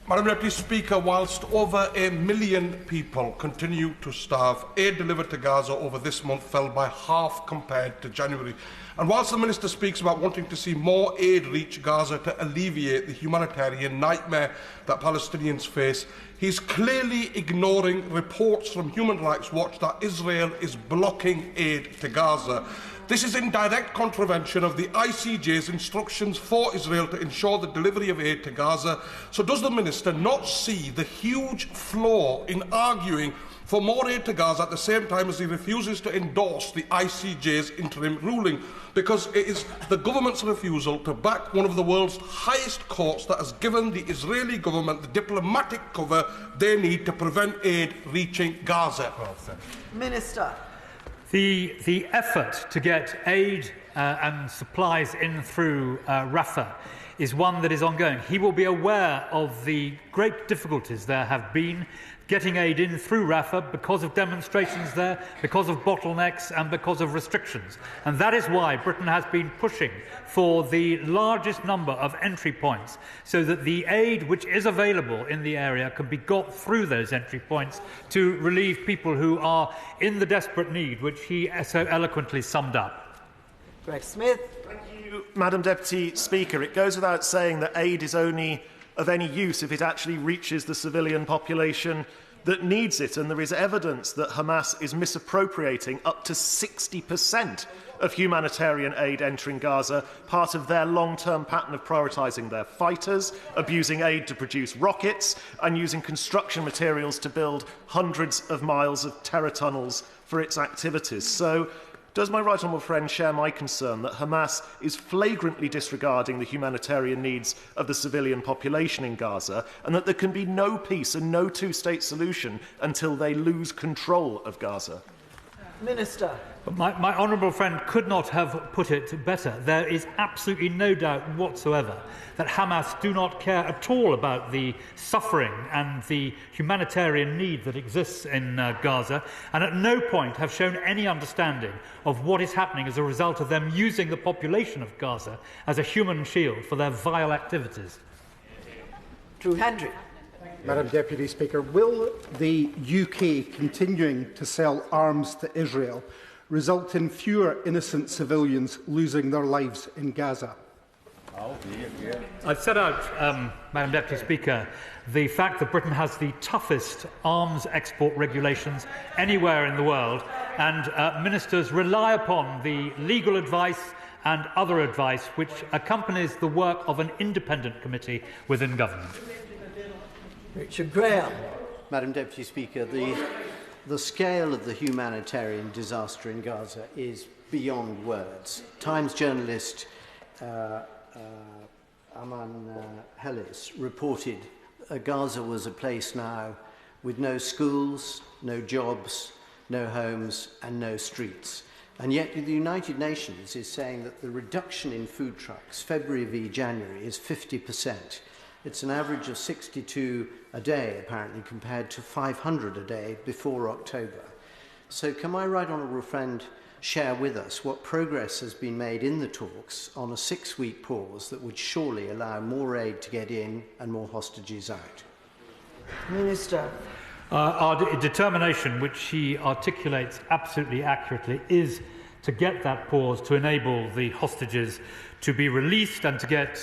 Madam Deputy Speaker, whilst over 1 million people continue to starve, aid delivered to Gaza over this month fell by half compared to January. And whilst the Minister speaks about wanting to see more aid reach Gaza to alleviate the humanitarian nightmare that Palestinians face, he's clearly ignoring reports from Human Rights Watch that Israel is blocking aid to Gaza. This is in direct contravention of the ICJ's instructions for Israel to ensure the delivery of aid to Gaza. So does the Minister not see the huge flaw in arguing for more aid to Gaza at the same time as he refuses to endorse the ICJ's interim ruling, because it is the government's refusal to back one of the world's highest courts that has given the Israeli government the diplomatic cover they need to prevent aid reaching Gaza. Minister. The effort to get aid and supplies in through Rafah is one that is ongoing. He will be aware of the great difficulties there have been getting aid in through Rafah because of demonstrations there, because of bottlenecks and because of restrictions. And that is why Britain has been pushing for the largest number of entry points so that the aid which is available in the area can be got through those entry points to relieve people who are in the desperate need, which he so eloquently summed up. Greg Smith. Thank you, Madam Deputy Speaker. It goes without saying that aid is only of any use if it actually reaches the civilian population that needs it, and there is evidence that Hamas is misappropriating up to 60% of humanitarian aid entering Gaza, part of their long-term pattern of prioritising their fighters, abusing aid to produce rockets, and using construction materials to build hundreds of miles of terror tunnels for its activities. So, does my right honourable friend share my concern that Hamas is flagrantly disregarding the humanitarian needs of the civilian population in Gaza, and that there can be no peace and no two-state solution until they lose control of Gaza? Minister. But my honourable friend could not have put it better. There is absolutely no doubt whatsoever that Hamas do not care at all about the suffering and the humanitarian need that exists in Gaza, and at no point have shown any understanding of what is happening as a result of them using the population of Gaza as a human shield for their vile activities. Drew Hendry. Madam Deputy Speaker, will the UK continuing to sell arms to Israel result in fewer innocent civilians losing their lives in Gaza? I've set out, Madam Deputy Speaker, the fact that Britain has the toughest arms export regulations anywhere in the world, and ministers rely upon the legal advice and other advice which accompanies the work of an independent committee within government. Richard Graham. Madam Deputy Speaker, the scale of the humanitarian disaster in Gaza is beyond words. Times journalist Aman Hellis reported Gaza was a place now with no schools, no jobs, no homes and no streets. And yet the United Nations is saying that the reduction in food trucks, February v January, is 50%. It's an average of 62 a day, apparently, compared to 500 a day before October. So can my right honourable friend share with us what progress has been made in the talks on a 6-week pause that would surely allow more aid to get in and more hostages out? Minister. Our determination, which he articulates absolutely accurately, is to get that pause to enable the hostages to be released and to get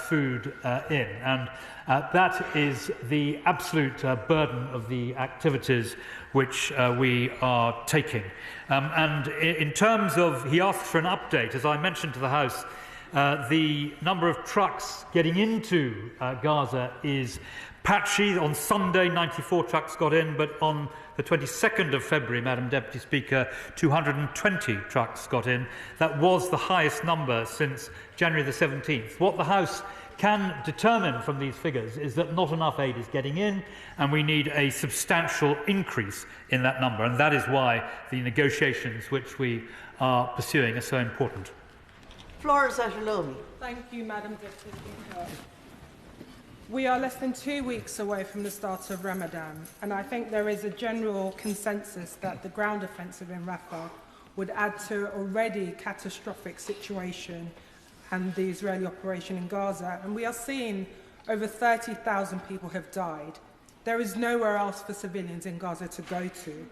food in. And that is the absolute burden of the activities which we are taking. And in terms of, he asked for an update, as I mentioned to the House, the number of trucks getting into Gaza is patchy. On Sunday, 94 trucks got in, but on the 22nd of February, Madam Deputy Speaker, 220 trucks got in. That was the highest number since January the 17th. What the House can determine from these figures is that not enough aid is getting in, and we need a substantial increase in that number. And that is why the negotiations which we are pursuing are so important. Flores Ajalomi. Thank you, Madam Deputy Speaker. We are less than 2 weeks away from the start of Ramadan, and I think there is a general consensus that the ground offensive in Rafah would add to an already catastrophic situation and the Israeli operation in Gaza. And we are seeing over 30,000 people have died. There is nowhere else for civilians in Gaza to go to.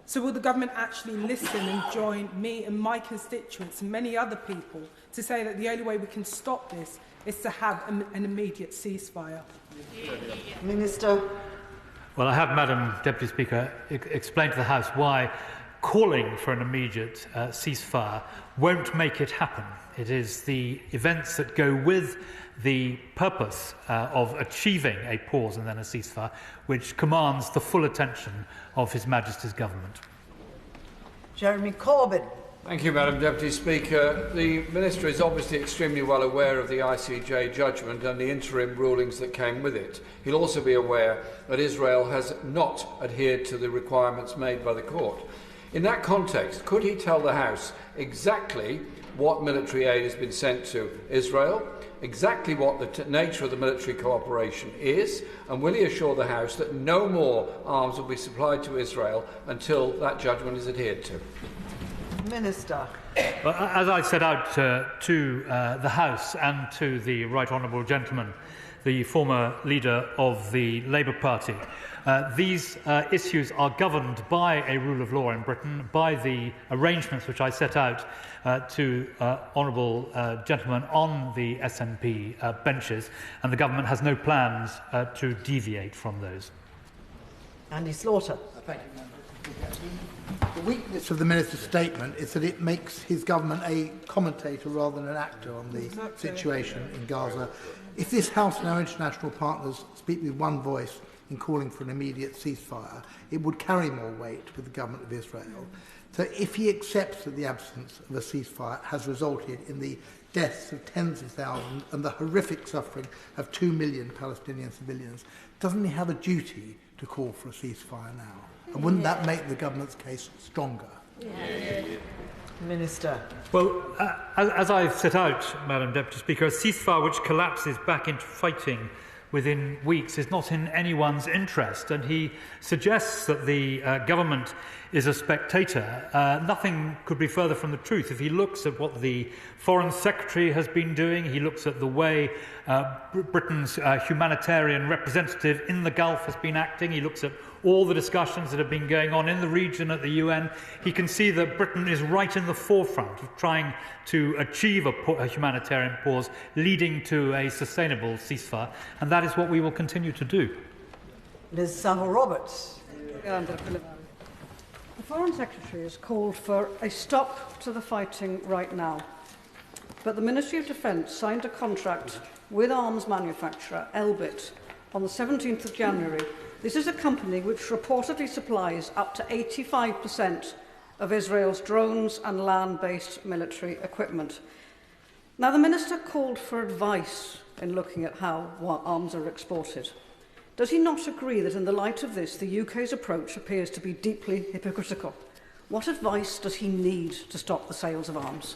So will the government actually listen and join me and my constituents and many other people to say that the only way we can stop this is to have an immediate ceasefire? Minister. Well, I have, Madam Deputy Speaker, explained to the House why calling for an immediate ceasefire won't make it happen. It is the events that go with the purpose of achieving a pause and then a ceasefire which commands the full attention of His Majesty's Government. Jeremy Corbyn. Thank you, Madam Deputy Speaker. The Minister is obviously extremely well aware of the ICJ judgment and the interim rulings that came with it. He'll also be aware that Israel has not adhered to the requirements made by the court. In that context, could he tell the House exactly what military aid has been sent to Israel, exactly what the nature of the military cooperation is, and will he assure the House that no more arms will be supplied to Israel until that judgment is adhered to? Minister. Well, as I set out to the House and to the Right Honourable Gentleman, the former leader of the Labour Party, these issues are governed by a rule of law in Britain, by the arrangements which I set out to honourable gentlemen on the SNP benches, and the government has no plans to deviate from those. Andy Slaughter. Thank you, Member. The weakness of the Minister's statement is that it makes his government a commentator rather than an actor on the situation in Gaza. If this House and our international partners speak with one voice in calling for an immediate ceasefire, it would carry more weight with the government of Israel. So if he accepts that the absence of a ceasefire has resulted in the deaths of tens of thousands and the horrific suffering of 2 million Palestinian civilians, doesn't he have a duty to call for a ceasefire now? And wouldn't that make the government's case stronger? Minister. Well, as I've set out, Madam Deputy Speaker, a ceasefire which collapses back into fighting within weeks is not in anyone's interest, and he suggests that the government is a spectator. Nothing could be further from the truth. If he looks at what the Foreign Secretary has been doing, he looks at the way Britain's humanitarian representative in the Gulf has been acting, he looks at all the discussions that have been going on in the region at the UN, he can see that Britain is right in the forefront of trying to achieve a humanitarian pause leading to a sustainable ceasefire, and that is what we will continue to do. Ms Savile Roberts. The Foreign Secretary has called for a stop to the fighting right now, but the Ministry of Defence signed a contract with arms manufacturer Elbit on the 17th of January. This is a company which reportedly supplies up to 85% of Israel's drones and land-based military equipment. Now, the Minister called for advice in looking at how arms are exported. Does he not agree that in the light of this, the UK's approach appears to be deeply hypocritical? What advice does he need to stop the sales of arms?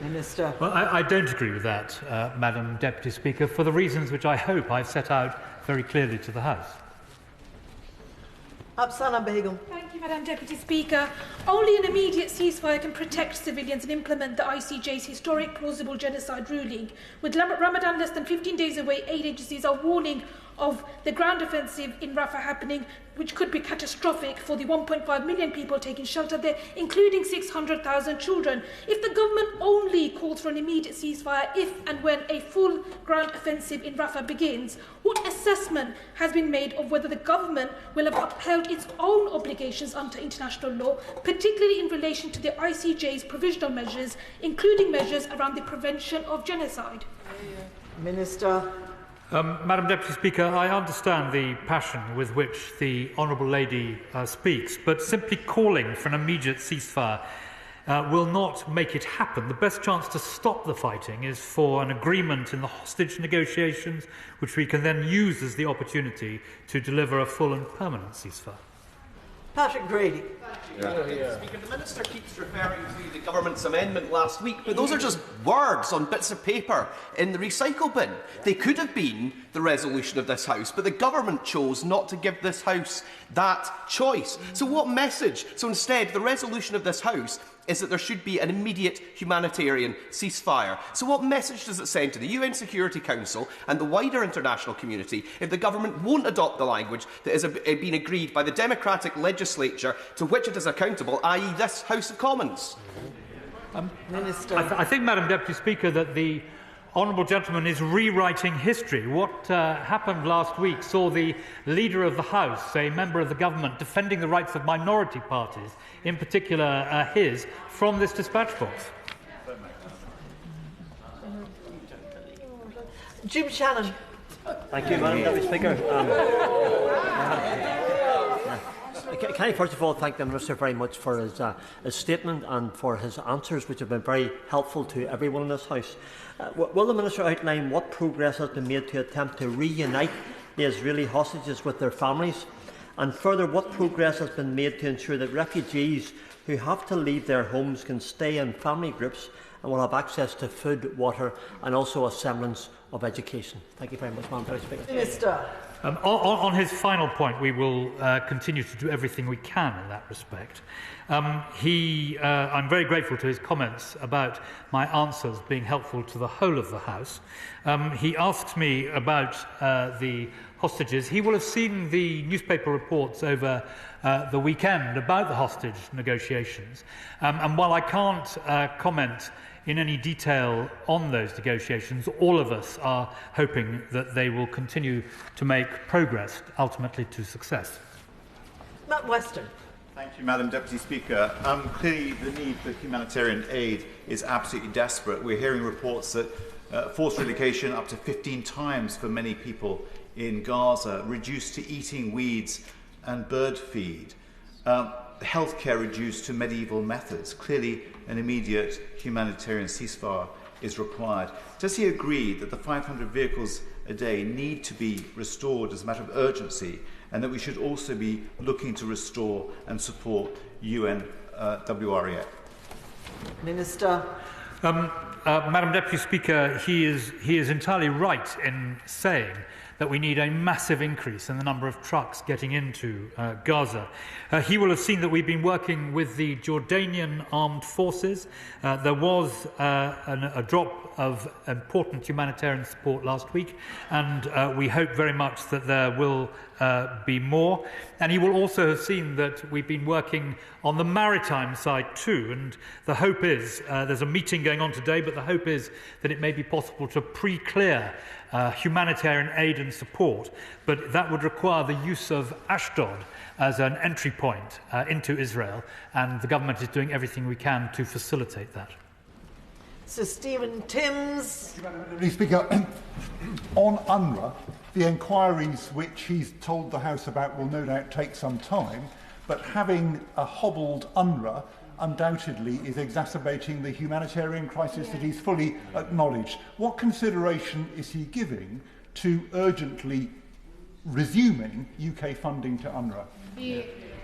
Minister. Well, I don't agree with that, Madam Deputy Speaker, for the reasons which I hope I've set out very clearly to the House. Afzal Begum. Thank you, Madam Deputy Speaker. Only an immediate ceasefire can protect civilians and implement the ICJ's historic plausible genocide ruling. With Ramadan less than 15 days away, aid agencies are warning of the ground offensive in Rafah happening, which could be catastrophic for the 1.5 million people taking shelter there, including 600,000 children. If the government only calls for an immediate ceasefire if and when a full ground offensive in Rafah begins, what assessment has been made of whether the government will have upheld its own obligations under international law, particularly in relation to the ICJ's provisional measures, including measures around the prevention of genocide? Minister. Madam Deputy Speaker, I understand the passion with which the Honourable Lady speaks, but simply calling for an immediate ceasefire will not make it happen. The best chance to stop the fighting is for an agreement in the hostage negotiations, which we can then use as the opportunity to deliver a full and permanent ceasefire. Patrick Grady. Speaker, the Minister keeps referring to the government's amendment last week, but those are just words on bits of paper in the recycle bin. They could have been the resolution of this House, but the government chose not to give this House that choice. So what message? So instead, the resolution of this House is that there should be an immediate humanitarian ceasefire. So what message does it send to the UN Security Council and the wider international community if the government won't adopt the language that has been agreed by the democratic legislature to which it is accountable, i.e. this House of Commons? Minister. I think, Madam Deputy Speaker, that the honourable gentleman is rewriting history. What happened last week saw the Leader of the House, a member of the government, defending the rights of minority parties, in particular his, from this dispatch box. Jim Shannon. Thank you, Madam Deputy Speaker. Can I first of all thank the Minister very much for his statement and for his answers, which have been very helpful to everyone in this House. Will the Minister outline what progress has been made to attempt to reunite the Israeli hostages with their families? And further, what progress has been made to ensure that refugees who have to leave their homes can stay in family groups and will have access to food, water and also a semblance of education? Thank you very much, Madam Deputy Speaker. Minister. On his final point, we will continue to do everything we can in that respect. I'm very grateful to his comments about my answers being helpful to the whole of the House. He asks me about the hostages. He will have seen the newspaper reports over the weekend about the hostage negotiations. And while I can't comment in any detail on those negotiations, all of us are hoping that they will continue to make progress, ultimately to success. Matt Weston. Thank you, Madam Deputy Speaker. Clearly, the need for humanitarian aid is absolutely desperate. We're hearing reports that forced relocation up to 15 times for many people in Gaza, reduced to eating weeds and bird feed, healthcare reduced to medieval methods. Clearly, an immediate humanitarian ceasefire is required. Does he agree that the 500 vehicles a day need to be restored as a matter of urgency, and that we should also be looking to restore and support UNWRA? Minister. Madam Deputy Speaker, he is entirely right in saying that we need a massive increase in the number of trucks getting into Gaza. He will have seen that we've been working with the Jordanian armed forces. There was a drop of important humanitarian support last week, and we hope very much that there will be more. And he will also have seen that we've been working on the maritime side too, and the hope is, there's a meeting going on today, but the hope is that it may be possible to pre-clear humanitarian aid and support, but that would require the use of Ashdod as an entry point into Israel, and the government is doing everything we can to facilitate that. Sir Stephen Timms. Mr. Speaker, on UNRWA, the inquiries which he's told the House about will no doubt take some time, but having a hobbled UNRWA undoubtedly is exacerbating the humanitarian crisis that he's fully acknowledged. What consideration is he giving to urgently resuming UK funding to UNRWA?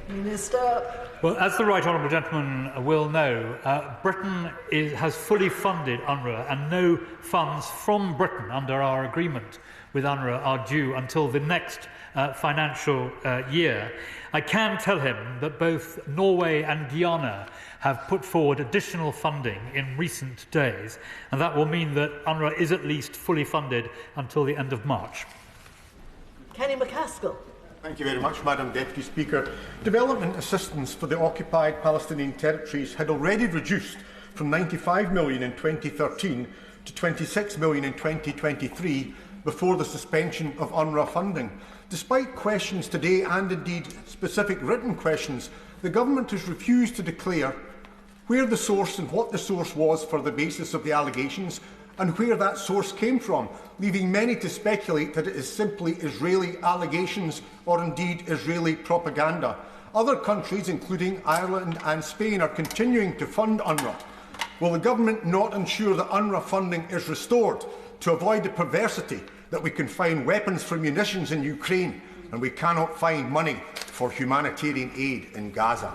Minister. Well, as the Right Honourable Gentleman will know, Britain has fully funded UNRWA, and no funds from Britain under our agreement with UNRWA are due until the next financial year. I can tell him that both Norway and Guyana have put forward additional funding in recent days, and that will mean that UNRWA is at least fully funded until the end of March. Kenny McCaskill. Thank you very much, Madam Deputy Speaker. Development assistance for the occupied Palestinian territories had already reduced from £95 million in 2013 to £26 million in 2023 before the suspension of UNRWA funding. Despite questions today and indeed specific written questions, the government has refused to declare where the source and what the source was for the basis of the allegations and where that source came from, leaving many to speculate that it is simply Israeli allegations or indeed Israeli propaganda. Other countries, including Ireland and Spain, are continuing to fund UNRWA. Will the government not ensure that UNRWA funding is restored to avoid the perversity that we can find weapons for munitions in Ukraine and we cannot find money for humanitarian aid in Gaza?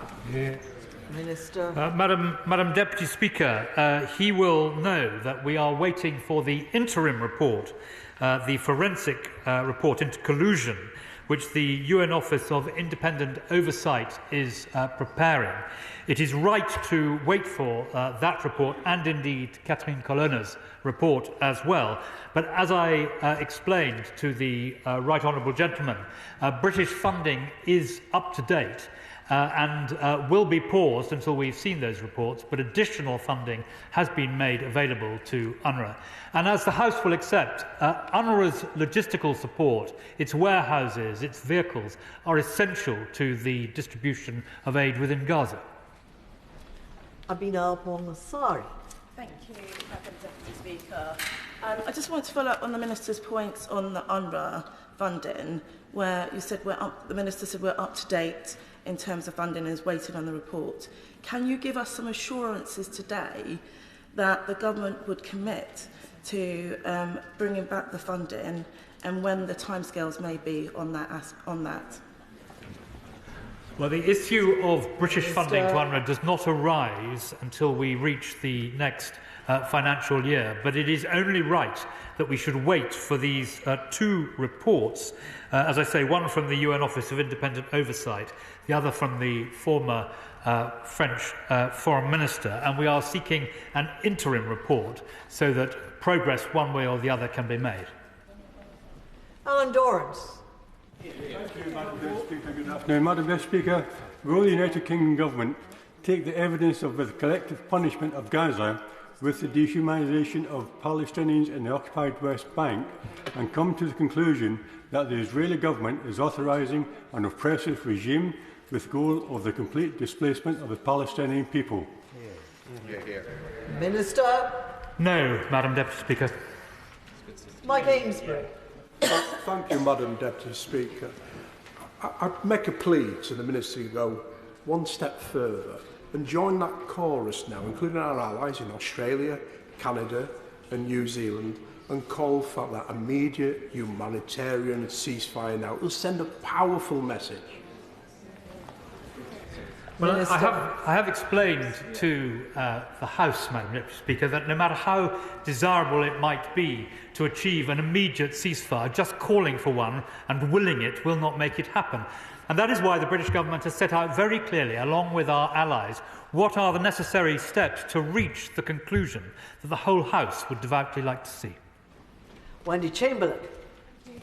Minister. Madam Deputy Speaker, he will know that we are waiting for the interim report, the forensic report into collusion, which the UN Office of Independent Oversight is preparing. It is right to wait for that report, and indeed Catherine Colonna's report as well. But as I explained to the Right Honourable Gentleman, British funding is up to date, and will be paused until we've seen those reports, but additional funding has been made available to UNRWA. And as the House will accept, UNRWA's logistical support, its warehouses, its vehicles, are essential to the distribution of aid within Gaza. Abina Bonasari. Thank you, Madam Deputy Speaker. I just want to follow up on the Minister's points on the UNRWA funding, where you said the Minister said we're up to date in terms of funding and is waiting on the report. Can you give us some assurances today that the government would commit to bringing back the funding and when the timescales may be on that? Well, the issue of British funding to UNRWA does not arise until we reach the next financial year, but it is only right that we should wait for these two reports, as I say, one from the UN Office of Independent Oversight, the other from the former French Foreign Minister, and we are seeking an interim report so that progress one way or the other can be made. Alan Dorrance. Thank you, Madam Deputy Speaker. Good afternoon. Madam Deputy Speaker, will the United Kingdom Government take the evidence of the collective punishment of Gaza with the dehumanisation of Palestinians in the occupied West Bank and come to the conclusion that the Israeli government is authorising an oppressive regime with the goal of the complete displacement of the Palestinian people? Minister. No, Madam Deputy Speaker. Mike Amesbury. Thank you, Madam Deputy Speaker. I'd make a plea to the Minister to go one step further and join that chorus now, including our allies in Australia, Canada and New Zealand, and call for that immediate humanitarian ceasefire now. It will send a powerful message. Well, I have explained to the House, Madam Deputy Speaker, that no matter how desirable it might be to achieve an immediate ceasefire, just calling for one and willing it will not make it happen. And that is why the British Government has set out very clearly, along with our allies, what are the necessary steps to reach the conclusion that the whole House would devoutly like to see. Wendy Chamberlain.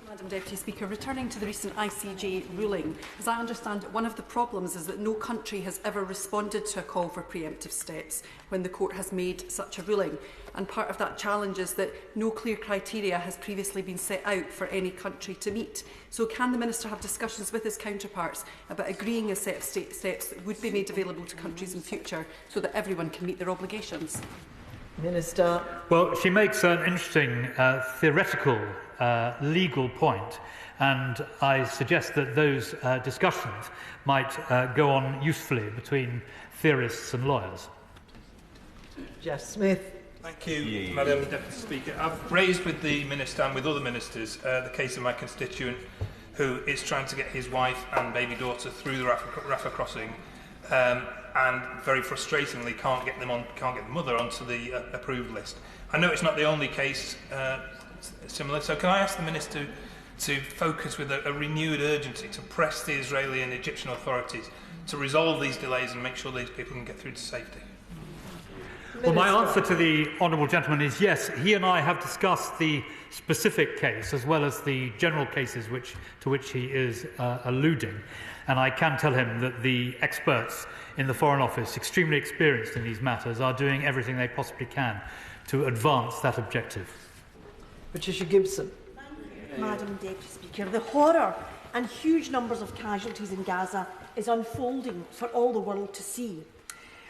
Madam Deputy Speaker, returning to the recent ICJ ruling, as I understand it, one of the problems is that no country has ever responded to a call for preemptive steps when the court has made such a ruling. And part of that challenge is that no clear criteria has previously been set out for any country to meet. So can the Minister have discussions with his counterparts about agreeing a set of steps that would be made available to countries in future so that everyone can meet their obligations? Minister. Well, she makes an interesting theoretical legal point, and I suggest that those discussions might go on usefully between theorists and lawyers. Jeff Smith. Thank you, Madam Deputy Speaker. I've raised with the Minister and with other ministers the case of my constituent who is trying to get his wife and baby daughter through the Rafah crossing and very frustratingly can't get the mother onto the approved list. I know it's not the only case similar, so can I ask the Minister to focus with a renewed urgency to press the Israeli and Egyptian authorities to resolve these delays and make sure these people can get through to safety? Well, my answer to the honourable gentleman is yes. He and I have discussed the specific case as well as the general cases to which he is alluding. And I can tell him that the experts in the Foreign Office, extremely experienced in these matters, are doing everything they possibly can to advance that objective. Patricia Gibson. Madam Deputy Speaker, the horror and huge numbers of casualties in Gaza is unfolding for all the world to see.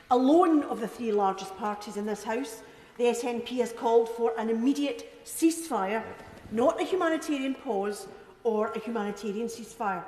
Alone of the three largest parties in this House, the SNP has called for an immediate ceasefire, not a humanitarian pause or a humanitarian ceasefire.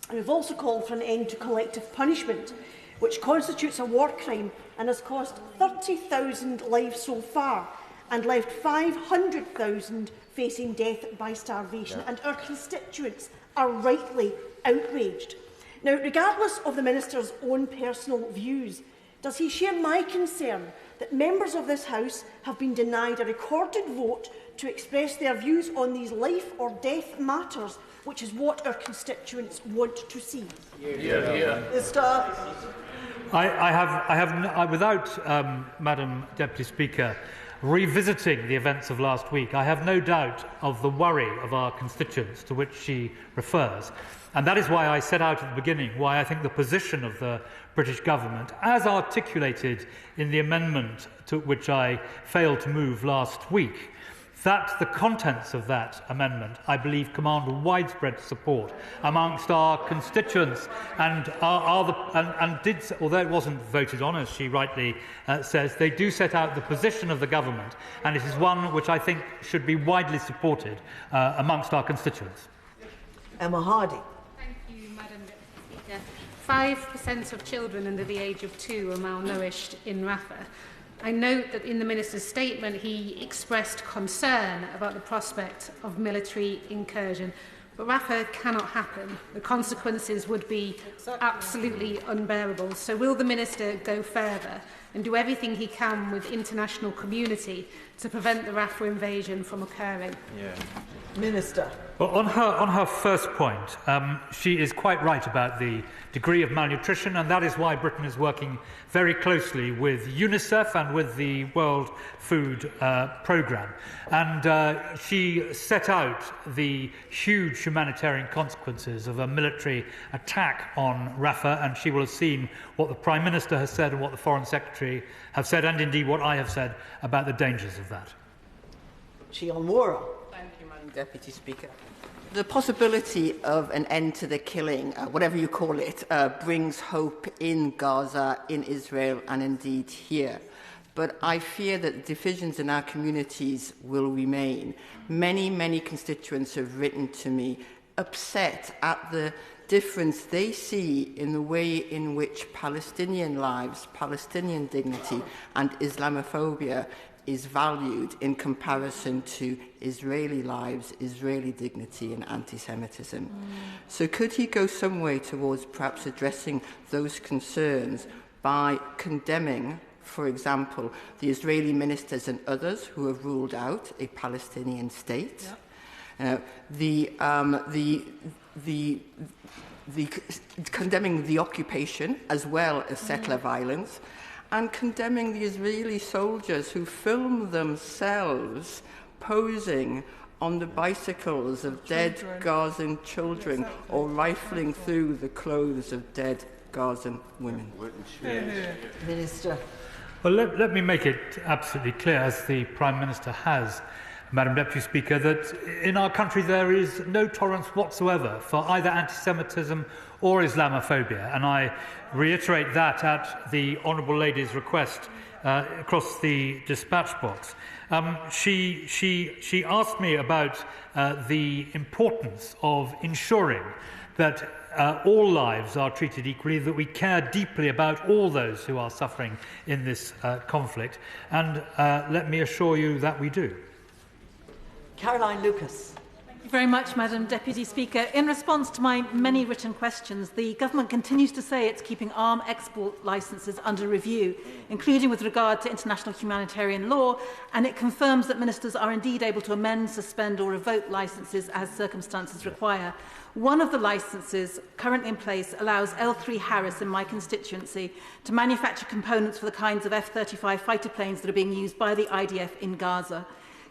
And we've also called for an end to collective punishment, which constitutes a war crime and has cost 30,000 lives so far and left 500,000 facing death by starvation. And our constituents are rightly outraged. Now, regardless of the Minister's own personal views, does he share my concern that members of this House have been denied a recorded vote to express their views on these life or death matters, which is what our constituents want to see? I have without Madam Deputy Speaker, revisiting the events of last week, I have no doubt of the worry of our constituents to which she refers. And that is why I set out at the beginning why I think the position of the British government, as articulated in the amendment to which I failed to move last week, that the contents of that amendment, I believe, command widespread support amongst our constituents and although it wasn't voted on, as she rightly says, they do set out the position of the government, and it is one which I think should be widely supported amongst our constituents. Emma Hardy. Thank you, Madam Deputy Speaker. 5% of children under the age of 2 are malnourished in Rafah. I note that in the Minister's statement he expressed concern about the prospect of military incursion, but Rafah cannot happen. The consequences would be absolutely unbearable. So will the Minister go further and do everything he can with international community to prevent the Rafah invasion from occurring? Minister. Well, on her first point, she is quite right about the degree of malnutrition, and that is why Britain is working very closely with UNICEF and with the World Food Programme. And she set out the huge humanitarian consequences of a military attack on Rafah, and she will have seen what the Prime Minister has said and what the Foreign Secretary have said, and indeed what I have said about the dangers of that. Sian Wara. Thank you, Madam Deputy Speaker. The possibility of an end to the killing, whatever you call it, brings hope in Gaza, in Israel, and indeed here. But I fear that divisions in our communities will remain. Many, many constituents have written to me upset at the difference they see in the way in which Palestinian lives, Palestinian dignity, and Islamophobia is valued in comparison to Israeli lives, Israeli dignity and anti-Semitism. So could he go some way towards perhaps addressing those concerns by condemning, for example, the Israeli ministers and others who have ruled out a Palestinian state, condemning the occupation as well as settler violence, and condemning the Israeli soldiers who film themselves posing on the bicycles of dead Gazan children or rifling through the clothes of dead Gazan women. Minister. Well, let me make it absolutely clear, as the Prime Minister has, Madam Deputy Speaker, that in our country there is no tolerance whatsoever for either anti-Semitism or Islamophobia, and I reiterate that at the Honourable Lady's request across the dispatch box. She asked me about the importance of ensuring that all lives are treated equally, that we care deeply about all those who are suffering in this conflict, and let me assure you that we do. Caroline Lucas. Thank you very much, Madam Deputy Speaker. In response to my many written questions, the Government continues to say it's keeping arms export licences under review, including with regard to international humanitarian law, and it confirms that ministers are indeed able to amend, suspend or revoke licences as circumstances require. One of the licences currently in place allows L3 Harris in my constituency to manufacture components for the kinds of F-35 fighter planes that are being used by the IDF in Gaza.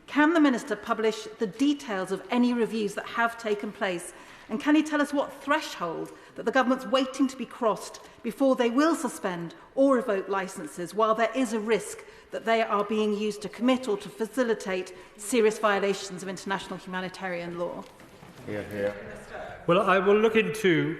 Can the Minister publish the details of any reviews that have taken place? And can he tell us what threshold that the Government's waiting to be crossed before they will suspend or revoke licences, while there is a risk that they are being used to commit or to facilitate serious violations of international humanitarian law? Well, I will look into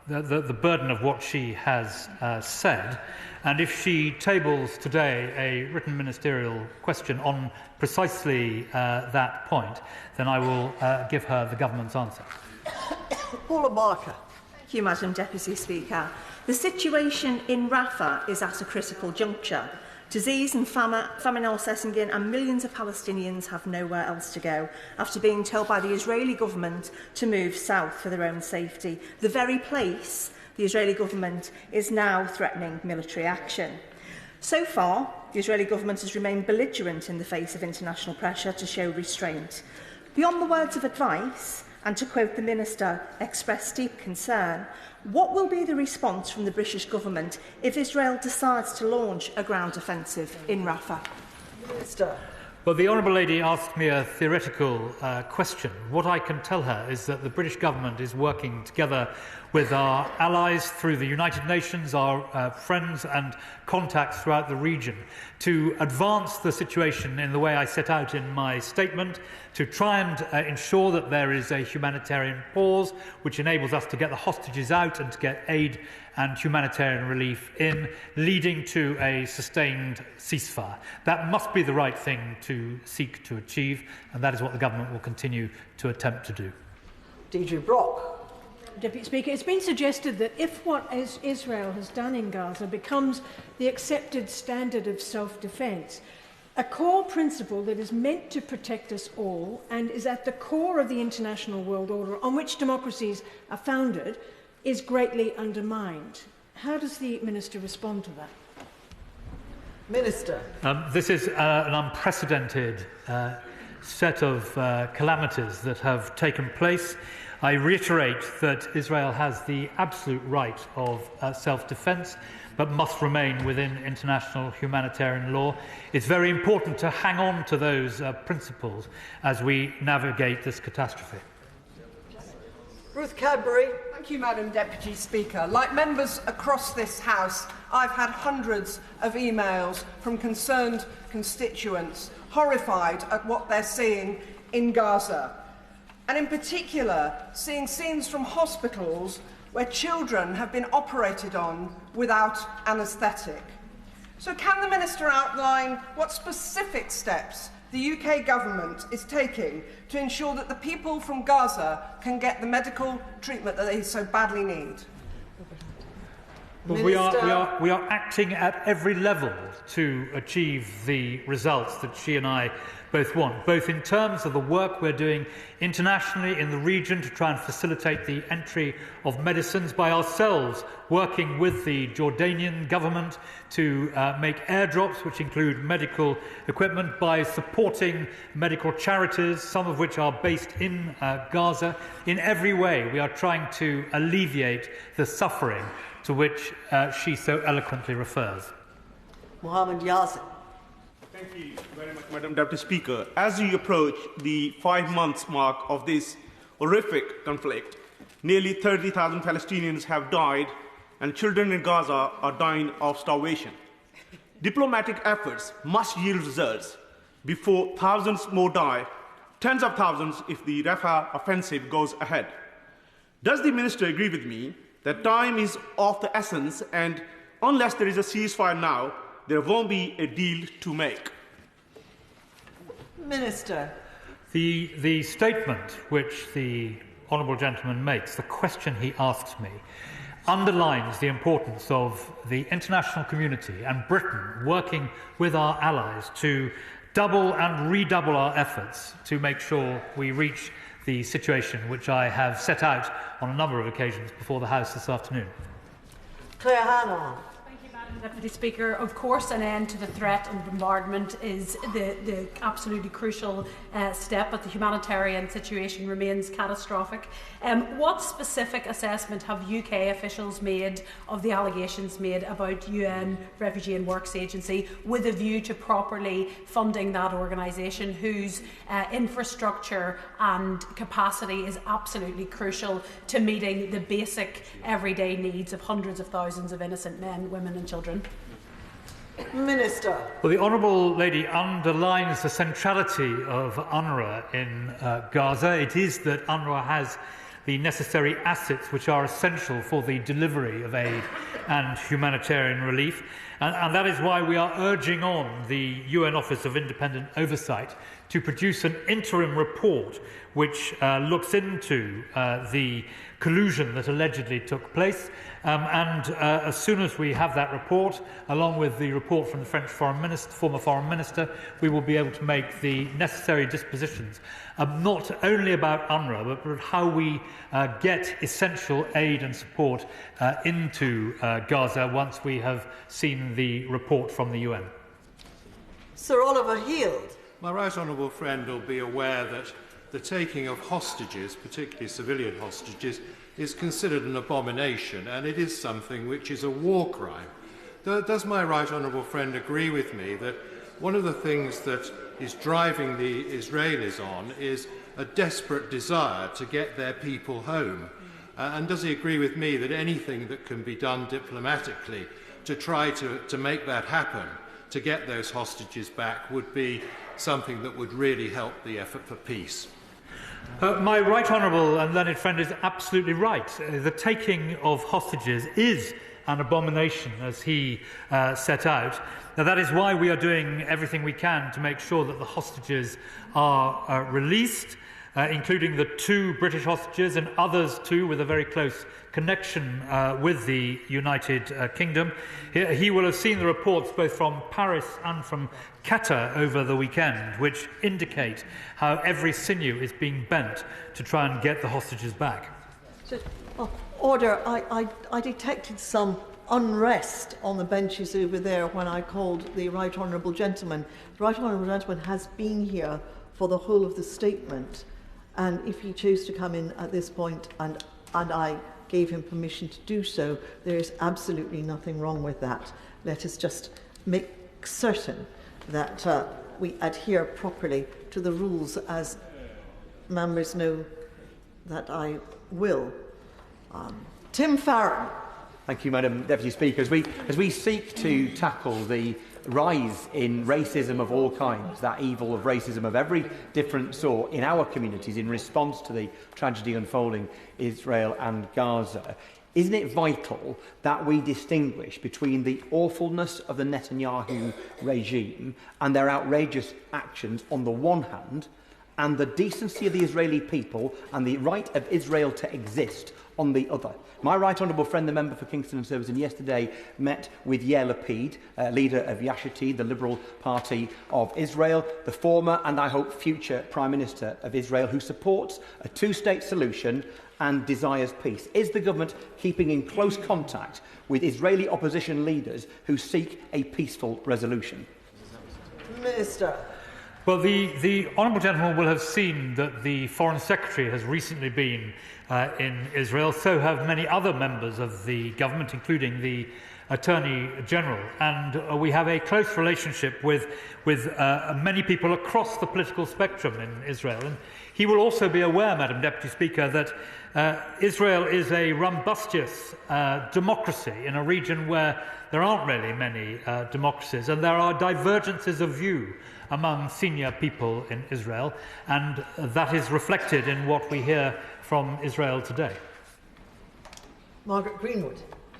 the burden of what she has said, and if she tables today a written ministerial question on precisely that point, then I will give her the government's answer. Paula Barker. Thank you, Madam Deputy Speaker. The situation in Rafah is at a critical juncture. Disease and famine are setting in, and millions of Palestinians have nowhere else to go after being told by the Israeli government to move south for their own safety, the very place the Israeli government is now threatening military action. So far, the Israeli government has remained belligerent in the face of international pressure to show restraint. Beyond the words of advice, and to quote the Minister, express deep concern, what will be the response from the British government if Israel decides to launch a ground offensive in Rafah? Minister. Well, the Honourable Lady asked me a theoretical question. What I can tell her is that the British government is working together with our allies through the United Nations, our friends and contacts throughout the region, to advance the situation in the way I set out in my statement, to try and ensure that there is a humanitarian pause which enables us to get the hostages out and to get aid and humanitarian relief in, leading to a sustained ceasefire. That must be the right thing to seek to achieve, and that is what the government will continue to attempt to do. Deidre Brock. Deputy Speaker, it's been suggested that if what Israel has done in Gaza becomes the accepted standard of self-defence, a core principle that is meant to protect us all and is at the core of the international world order on which democracies are founded, is greatly undermined. How does the Minister respond to that? Minister. This is an unprecedented set of calamities that have taken place. I reiterate that Israel has the absolute right of self-defence, but must remain within international humanitarian law. It's very important to hang on to those principles as we navigate this catastrophe. Ruth Cadbury. Thank you, Madam Deputy Speaker. Like members across this House, I've had hundreds of emails from concerned constituents horrified at what they're seeing in Gaza. And in particular, seeing scenes from hospitals where children have been operated on without anaesthetic. So can the Minister outline what specific steps the UK government is taking to ensure that the people from Gaza can get the medical treatment that they so badly need? Well, we are acting at every level to achieve the results that she and I both want, both in terms of the work we're doing internationally in the region to try and facilitate the entry of medicines, by ourselves working with the Jordanian government to make airdrops which include medical equipment, by supporting medical charities, some of which are based in Gaza. In every way we are trying to alleviate the suffering to which she so eloquently refers. Mohammed Yazid. Thank you very much, Madam Deputy Speaker. As we approach the 5 months mark of this horrific conflict, nearly 30,000 Palestinians have died and children in Gaza are dying of starvation. Diplomatic efforts must yield results before thousands more die, tens of thousands if the Rafah offensive goes ahead. Does the Minister agree with me that time is of the essence, and unless there is a ceasefire now, there won't be a deal to make? Minister. The statement which the honourable gentleman makes, the question he asks me, underlines the importance of the international community and Britain working with our allies to double and redouble our efforts to make sure we reach the situation which I have set out on a number of occasions before the House this afternoon. Claire Hannon. Deputy Speaker, of course an end to the threat and bombardment is the absolutely crucial step, but the humanitarian situation remains catastrophic. What specific assessment have UK officials made of the allegations made about UN Refugee and Works Agency with a view to properly funding that organisation, whose infrastructure and capacity is absolutely crucial to meeting the basic everyday needs of hundreds of thousands of innocent men, women and children? Minister. Well, the Honourable Lady underlines the centrality of UNRWA in Gaza. It is that UNRWA has the necessary assets which are essential for the delivery of aid and humanitarian relief. And that is why we are urging on the UN Office of Independent Oversight to produce an interim report which looks into the collusion that allegedly took place. As soon as we have that report, along with the report from the French former Foreign Minister, we will be able to make the necessary dispositions, not only about UNRWA, but how we get essential aid and support into Gaza once we have seen the report from the UN. Sir Oliver Heald. My right honourable friend will be aware that the taking of hostages, particularly civilian hostages, is considered an abomination, and it is something which is a war crime. Does my right honourable friend agree with me that one of the things that is driving the Israelis on is a desperate desire to get their people home. And does he agree with me that anything that can be done diplomatically to try to make that happen, to get those hostages back, would be something that would really help the effort for peace? My right honourable and learned friend is absolutely right. The taking of hostages is an abomination, as he set out. Now, that is why we are doing everything we can to make sure that the hostages are released, including the 2 British hostages and others too with a very close connection with the United Kingdom. He will have seen the reports both from Paris and from Qatar over the weekend, which indicate how every sinew is being bent to try and get the hostages back. Order. I detected some unrest on the benches over there when I called the Right Honourable Gentleman. The Right Honourable Gentleman has been here for the whole of the statement, and if he chose to come in at this point and I gave him permission to do so, there is absolutely nothing wrong with that. Let us just make certain that we adhere properly to the rules, as members know that I will. Tim Farron. Thank you, Madam Deputy Speaker. As we seek to tackle the rise in racism of all kinds, that evil of racism of every different sort in our communities in response to the tragedy unfolding Israel and Gaza, isn't it vital that we distinguish between the awfulness of the Netanyahu regime and their outrageous actions on the one hand, and the decency of the Israeli people and the right of Israel to exist on the other? My right honourable friend, the member for Kingston and Surbiton, yesterday met with Yair Lapid, leader of Yesh Atid, the Liberal Party of Israel, the former and I hope future Prime Minister of Israel, who supports a 2-state solution and desires peace. Is the government keeping in close contact with Israeli opposition leaders who seek a peaceful resolution? Minister. Well, the honourable gentleman will have seen that the Foreign Secretary has recently been in Israel. So have many other members of the government, including the Attorney General. And we have a close relationship with many people across the political spectrum in Israel. And he will also be aware, Madam Deputy Speaker, that Israel is a rumbustious democracy in a region where there aren't really many democracies, and there are divergences of view among senior people in Israel, and that is reflected in what we hear from Israel today. Margaret Greenwood.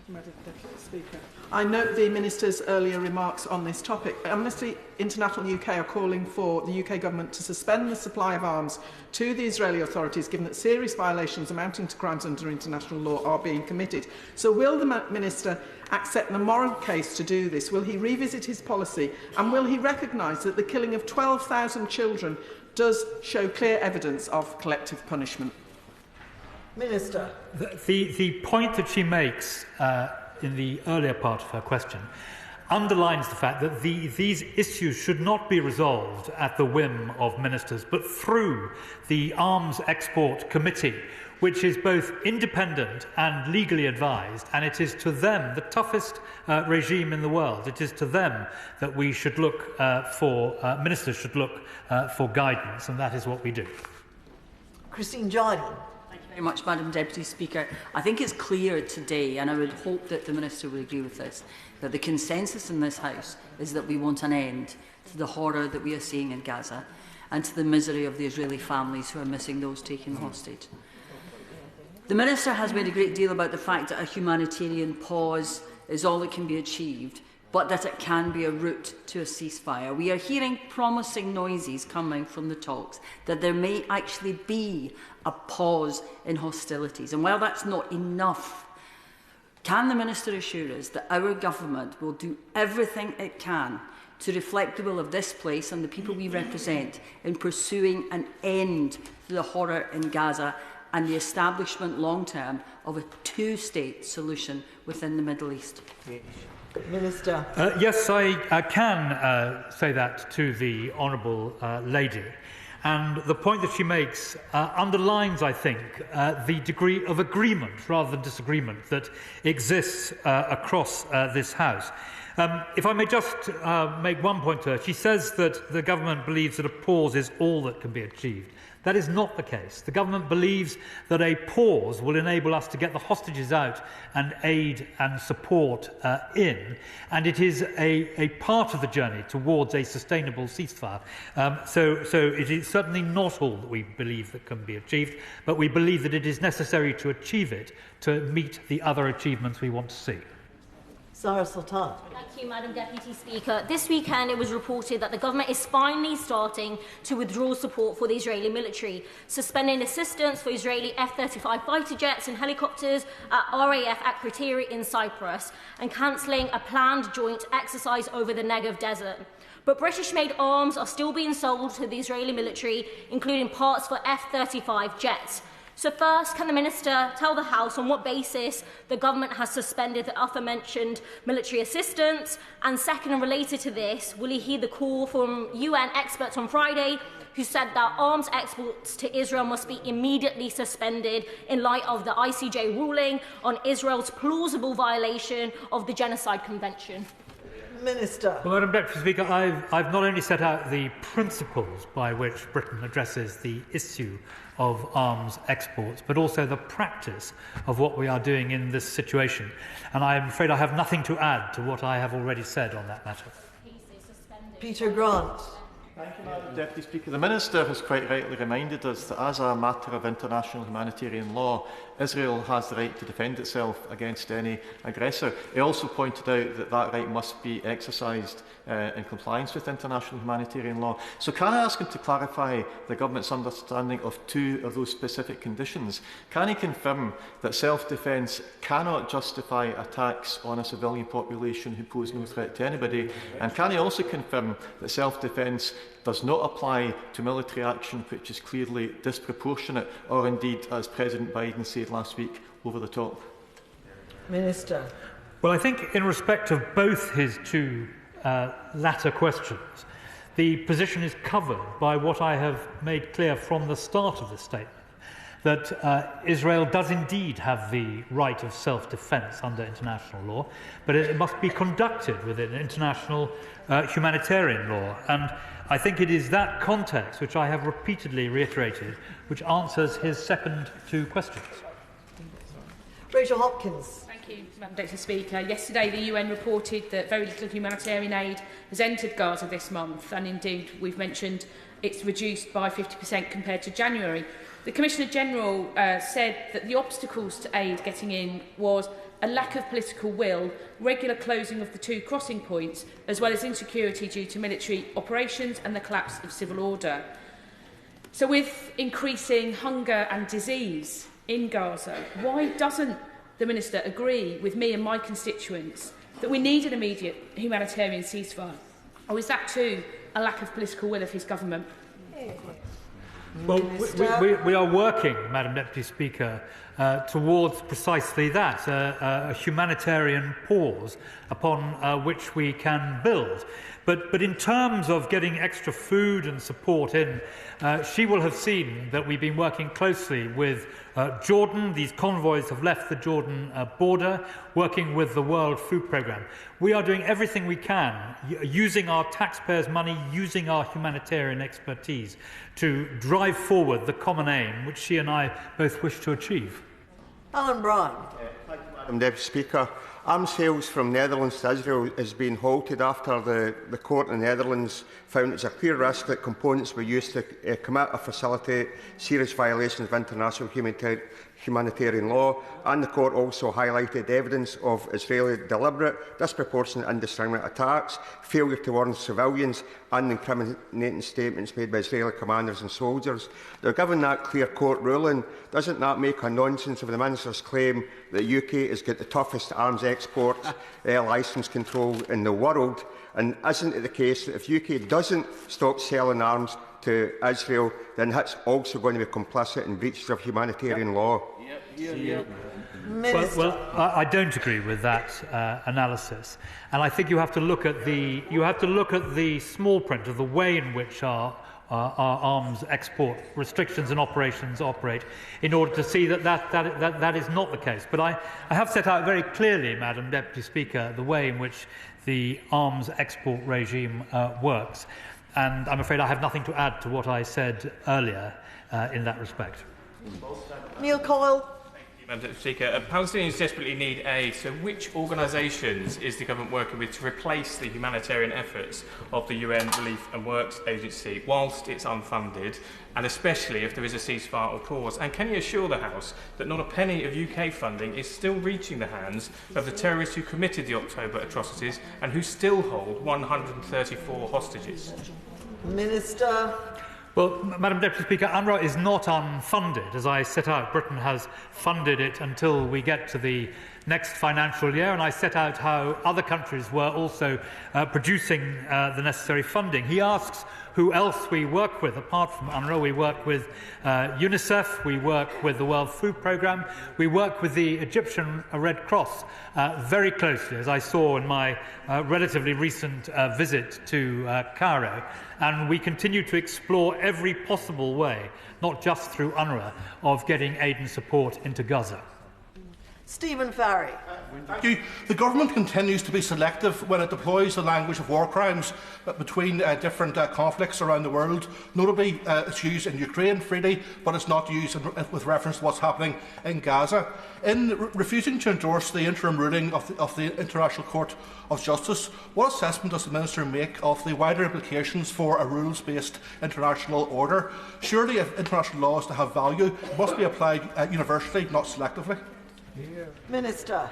Madam Deputy Speaker, I note the Minister's earlier remarks on this topic. Amnesty International UK are calling for the UK Government to suspend the supply of arms to the Israeli authorities, given that serious violations amounting to crimes under international law are being committed. So will the Minister accept the moral case to do this? Will he revisit his policy, and will he recognise that the killing of 12,000 children does show clear evidence of collective punishment? Minister. The point that she makes in the earlier part of her question underlines the fact that these issues should not be resolved at the whim of ministers, but through the Arms Export Committee, which is both independent and legally advised, and it is to them, the toughest regime in the world, it is to them that we should look ministers should look for guidance, and that is what we do. Christine Jardine. Thank you very much, Madam Deputy Speaker. I think it's clear today, and I would hope that the Minister would agree with this, that the consensus in this House is that we want an end to the horror that we are seeing in Gaza and to the misery of the Israeli families who are missing those taken hostage. The Minister has made a great deal about the fact that a humanitarian pause is all that can be achieved, but that it can be a route to a ceasefire. We are hearing promising noises coming from the talks that there may actually be a pause in hostilities. And while that's not enough, can the Minister assure us that our government will do everything it can to reflect the will of this place and the people we represent in pursuing an end to the horror in Gaza and the establishment long-term of a 2-state solution within the Middle East? Minister. Yes, I can say that to the Honourable Lady. And the point that she makes underlines, I think, the degree of agreement rather than disagreement that exists across this House. If I may just make one point to her, she says that the government believes that a pause is all that can be achieved. That is not the case. The government believes that a pause will enable us to get the hostages out and aid and support in, and it is a part of the journey towards a sustainable ceasefire. So it is certainly not all that we believe that can be achieved, but we believe that it is necessary to achieve it to meet the other achievements we want to see. Sultan. Thank you, Madam Deputy Speaker. This weekend it was reported that the government is finally starting to withdraw support for the Israeli military, suspending assistance for Israeli F-35 fighter jets and helicopters at RAF Akrotiri in Cyprus, and cancelling a planned joint exercise over the Negev desert. But British-made arms are still being sold to the Israeli military, including parts for F-35 jets. So first, can the Minister tell the House on what basis the government has suspended the aforementioned military assistance? And second, and related to this, will he heed the call from UN experts on Friday who said that arms exports to Israel must be immediately suspended in light of the ICJ ruling on Israel's plausible violation of the Genocide Convention? Minister. Well, Madam Deputy Speaker, I've not only set out the principles by which Britain addresses the issue of arms exports, but also the practice of what we are doing in this situation. And I'm afraid I have nothing to add to what I have already said on that matter. Peter Grant. Thank you, Madam Deputy Speaker. The Minister has quite rightly reminded us that as a matter of international humanitarian law, Israel has the right to defend itself against any aggressor. He also pointed out that that right must be exercised in compliance with international humanitarian law. So can I ask him to clarify the government's understanding of two of those specific conditions? Can he confirm that self-defence cannot justify attacks on a civilian population who pose no threat to anybody? And can he also confirm that self-defence does not apply to military action which is clearly disproportionate or indeed, as President Biden said last week, over the top? Minister. Well, I think in respect of both his two latter questions, the position is covered by what I have made clear from the start of the statement, that Israel does indeed have the right of self-defence under international law, but it must be conducted within international humanitarian law. And I think it is that context, which I have repeatedly reiterated, which answers his second two questions. Rachel Hopkins. Thank you, Madam Deputy Speaker. Yesterday, the UN reported that very little humanitarian aid has entered Gaza this month, and indeed, we've mentioned it's reduced by 50% compared to January. The Commissioner-General said that the obstacles to aid getting in was a lack of political will, regular closing of the two crossing points, as well as insecurity due to military operations and the collapse of civil order. So with increasing hunger and disease in Gaza, why doesn't the Minister agree with me and my constituents that we need an immediate humanitarian ceasefire? Or is that too a lack of political will of his government? Well, we are working, Madam Deputy Speaker, towards precisely that, a humanitarian pause upon which we can build. But in terms of getting extra food and support in, she will have seen that we've been working closely with Jordan. These convoys have left the Jordan border, working with the World Food Programme. We are doing everything we can, using our taxpayers' money, using our humanitarian expertise to drive forward the common aim which she and I both wish to achieve. Alan Brown. Thank you, Madam Deputy Speaker. Arms sales from Netherlands to Israel has been halted after the court in the Netherlands found it's a clear risk that components were used to commit or facilitate serious violations of international humanitarian law, and the court also highlighted evidence of Israeli deliberate, disproportionate and indiscriminate attacks, failure to warn civilians and incriminating statements made by Israeli commanders and soldiers. Now, given that clear court ruling, doesn't that make a nonsense of the Minister's claim that the UK has got the toughest arms export licence control in the world? And isn't it the case that if the UK doesn't stop selling arms to Israel, then that's also going to be complicit in breaches of humanitarian law? Well, I don't agree with that analysis, and I think you have to look at the small print of the way in which our arms export restrictions and operations operate in order to see that is not the case. But I have set out very clearly, Madam Deputy Speaker, the way in which the arms export regime works. And I'm afraid I have nothing to add to what I said earlier in that respect. Neil Coyle. Madam Speaker, Palestinians desperately need aid, so which organisations is the government working with to replace the humanitarian efforts of the UN Relief and Works Agency whilst it's unfunded, and especially if there is a ceasefire or pause? And can you assure the House that not a penny of UK funding is still reaching the hands of the terrorists who committed the October atrocities and who still hold 134 hostages? Minister. Well, Madam Deputy Speaker, UNRWA is not unfunded. As I set out, Britain has funded it until we get to the next financial year, and I set out how other countries were also producing the necessary funding. He asks who else we work with. Apart from UNRWA, we work with UNICEF, we work with the World Food Programme, we work with the Egyptian Red Cross very closely, as I saw in my relatively recent visit to Cairo. And we continue to explore every possible way, not just through UNRWA, of getting aid and support into Gaza. Stephen Farry. Thank you. The government continues to be selective when it deploys the language of war crimes between different conflicts around the world. Notably, it's used in Ukraine freely, but it's not used with reference to what's happening in Gaza. In refusing to endorse the interim ruling of the International Court of Justice, what assessment does the Minister make of the wider implications for a rules-based international order? Surely, if international law is to have value, it must be applied universally, not selectively. Minister.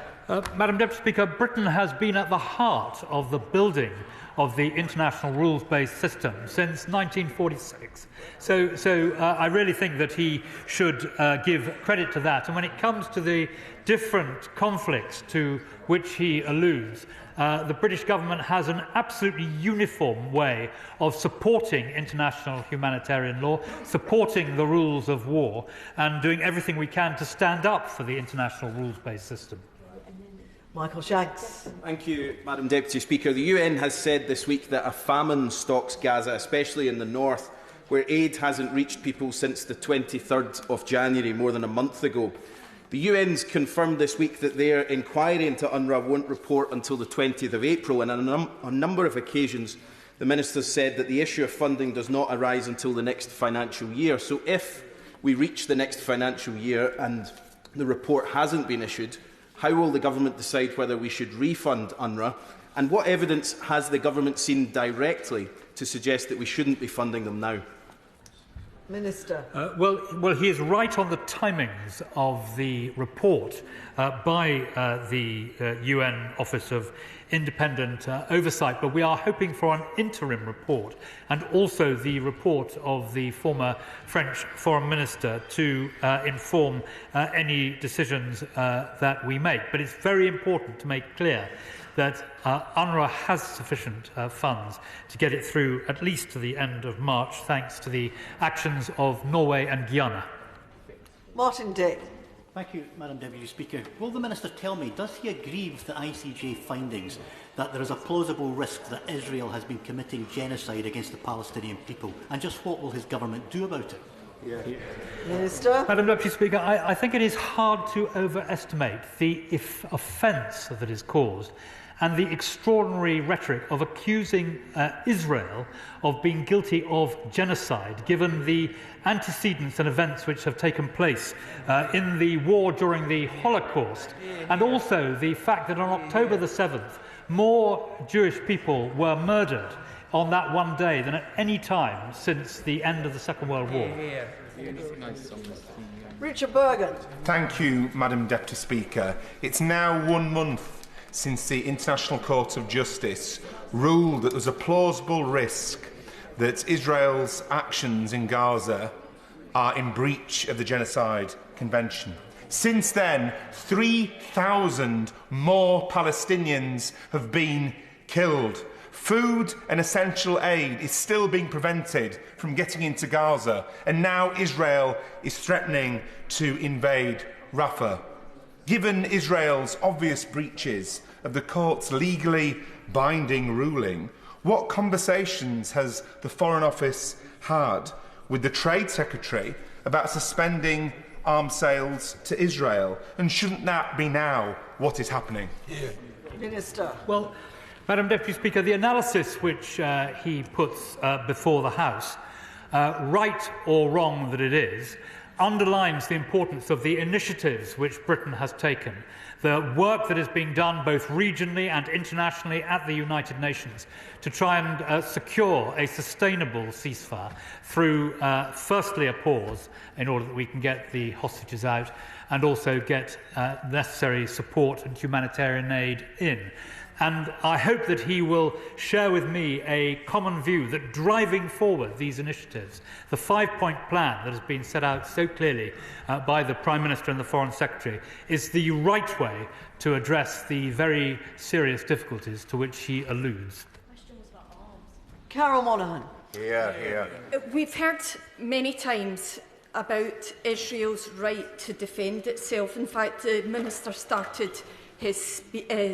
Madam Deputy Speaker, Britain has been at the heart of the building of the international rules-based system since 1946. So I really think that he should give credit to that. And when it comes to the different conflicts to which he alludes, the British government has an absolutely uniform way of supporting international humanitarian law, supporting the rules of war, and doing everything we can to stand up for the international rules-based system. Michael Shanks. Thank you, Madam Deputy Speaker. The UN has said this week that a famine stalks Gaza, especially in the north, where aid hasn't reached people since the 23rd of January, more than a month ago. The UN's confirmed this week that their inquiry into UNRWA won't report until the 20th of April, and on a number of occasions the Minister said that the issue of funding does not arise until the next financial year. So if we reach the next financial year and the report hasn't been issued, how will the government decide whether we should refund UNRWA? And what evidence has the government seen directly to suggest that we shouldn't be funding them now? Minister. Well, he is right on the timings of the report by the UN Office of Independent Oversight, but we are hoping for an interim report and also the report of the former French Foreign Minister to inform any decisions that we make. But it's very important to make clear that UNRWA has sufficient funds to get it through at least to the end of March, thanks to the actions of Norway and Guyana. Martin Day. Thank you, Madam Deputy Speaker. Will the Minister tell me, does he agree with the ICJ findings that there is a plausible risk that Israel has been committing genocide against the Palestinian people? And just what will his government do about it? Minister. Madam Deputy Speaker, I think it is hard to overestimate the offence that is caused and the extraordinary rhetoric of accusing Israel of being guilty of genocide, given the antecedents and events which have taken place in the war during the Holocaust, and also the fact that on October the 7th, more Jewish people were murdered on that one day than at any time since the end of the Second World War. Richard Bergen. Thank you, Madam Deputy Speaker. It's now 1 month since the International Court of Justice ruled that there's a plausible risk that Israel's actions in Gaza are in breach of the Genocide Convention. Since then, 3,000 more Palestinians have been killed. Food and essential aid is still being prevented from getting into Gaza, and now Israel is threatening to invade Rafah. Given Israel's obvious breaches of the court's legally binding ruling, what conversations has the Foreign Office had with the Trade Secretary about suspending arms sales to Israel? And shouldn't that be now what is happening? Minister. Well, Madam Deputy Speaker, the analysis which he puts before the House, right or wrong that it is, underlines the importance of the initiatives which Britain has taken, the work that is being done both regionally and internationally at the United Nations to try and secure a sustainable ceasefire through, firstly, a pause in order that we can get the hostages out and also get necessary support and humanitarian aid in. And I hope that he will share with me a common view that driving forward these initiatives, the five-point plan that has been set out so clearly by the Prime Minister and the Foreign Secretary, is the right way to address the very serious difficulties to which he alludes. Carol Monaghan. We've heard many times about Israel's right to defend itself. In fact, the Minister started his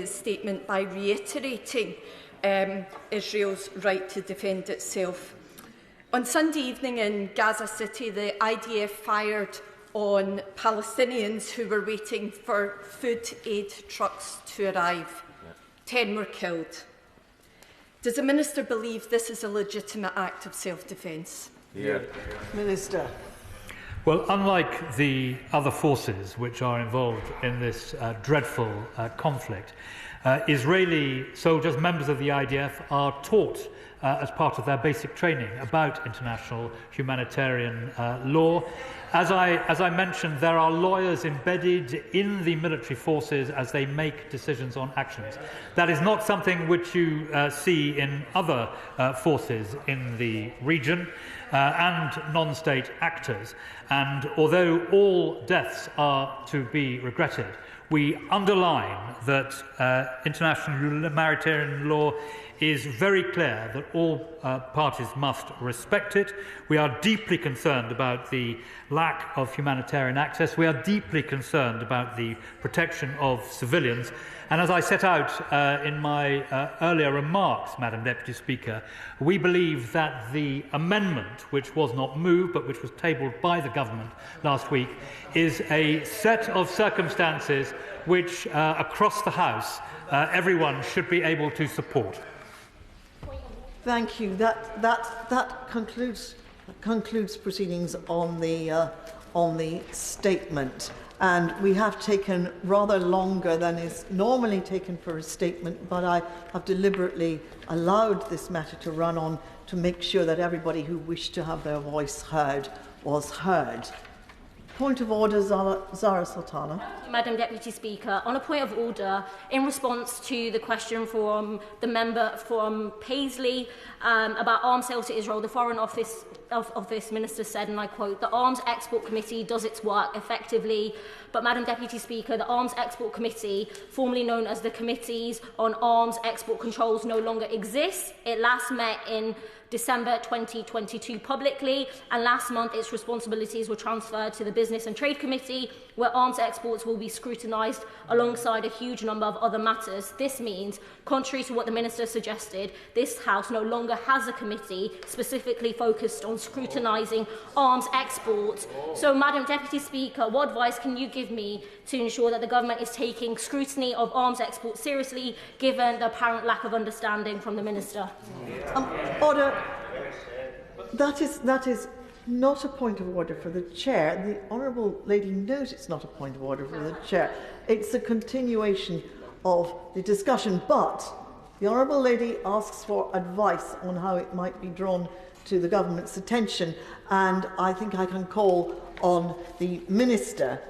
statement by reiterating Israel's right to defend itself. On Sunday evening in Gaza City, the IDF fired on Palestinians who were waiting for food aid trucks to arrive. 10 were killed. Does the Minister believe this is a legitimate act of self-defence? Minister. Well, unlike the other forces which are involved in this dreadful conflict, Israeli soldiers, members of the IDF, are taught as part of their basic training about international humanitarian law. As I mentioned, there are lawyers embedded in the military forces as they make decisions on actions. That is not something which you see in other forces in the region and non-state actors. And although all deaths are to be regretted, we underline that international humanitarian law is very clear that all parties must respect it. We are deeply concerned about the lack of humanitarian access. We are deeply concerned about the protection of civilians. And as I set out in my earlier remarks, Madam Deputy Speaker, we believe that the amendment, which was not moved but which was tabled by the government last week, is a set of circumstances which, across the House, everyone should be able to support. Thank you. That concludes proceedings on the statement, and we have taken rather longer than is normally taken for a statement. But I have deliberately allowed this matter to run on to make sure that everybody who wished to have their voice heard was heard. Point of order, Zara Sultana. Madam Deputy Speaker, on a point of order, in response to the question from the member from Paisley about arms sales to Israel, the Foreign Office Minister said, and I quote, "The Arms Export Committee does its work effectively." But, Madam Deputy Speaker, the Arms Export Committee, formerly known as the Committees on Arms Export Controls, no longer exists. It last met in December 2022 publicly, and last month its responsibilities were transferred to the Business and Trade Committee, where arms exports will be scrutinised alongside a huge number of other matters. This means, contrary to what the Minister suggested, this House no longer has a committee specifically focused on scrutinising arms exports. So, Madam Deputy Speaker, what advice can you give me to ensure that the government is taking scrutiny of arms exports seriously, given the apparent lack of understanding from the Minister? Order. That is not a point of order for the Chair. The Honourable Lady knows it's not a point of order for the Chair. It's a continuation of the discussion, but the Honourable Lady asks for advice on how it might be drawn to the government's attention, and I think I can call on the Minister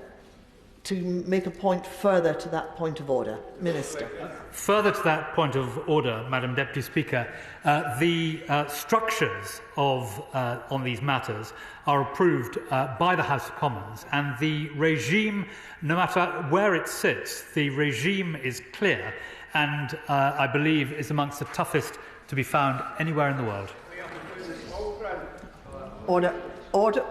to make a point further to that point of order. Minister. Further to that point of order, Madam Deputy Speaker, the structures on these matters are approved by the House of Commons, and the regime, no matter where it sits, the regime is clear and I believe is amongst the toughest to be found anywhere in the world. Order.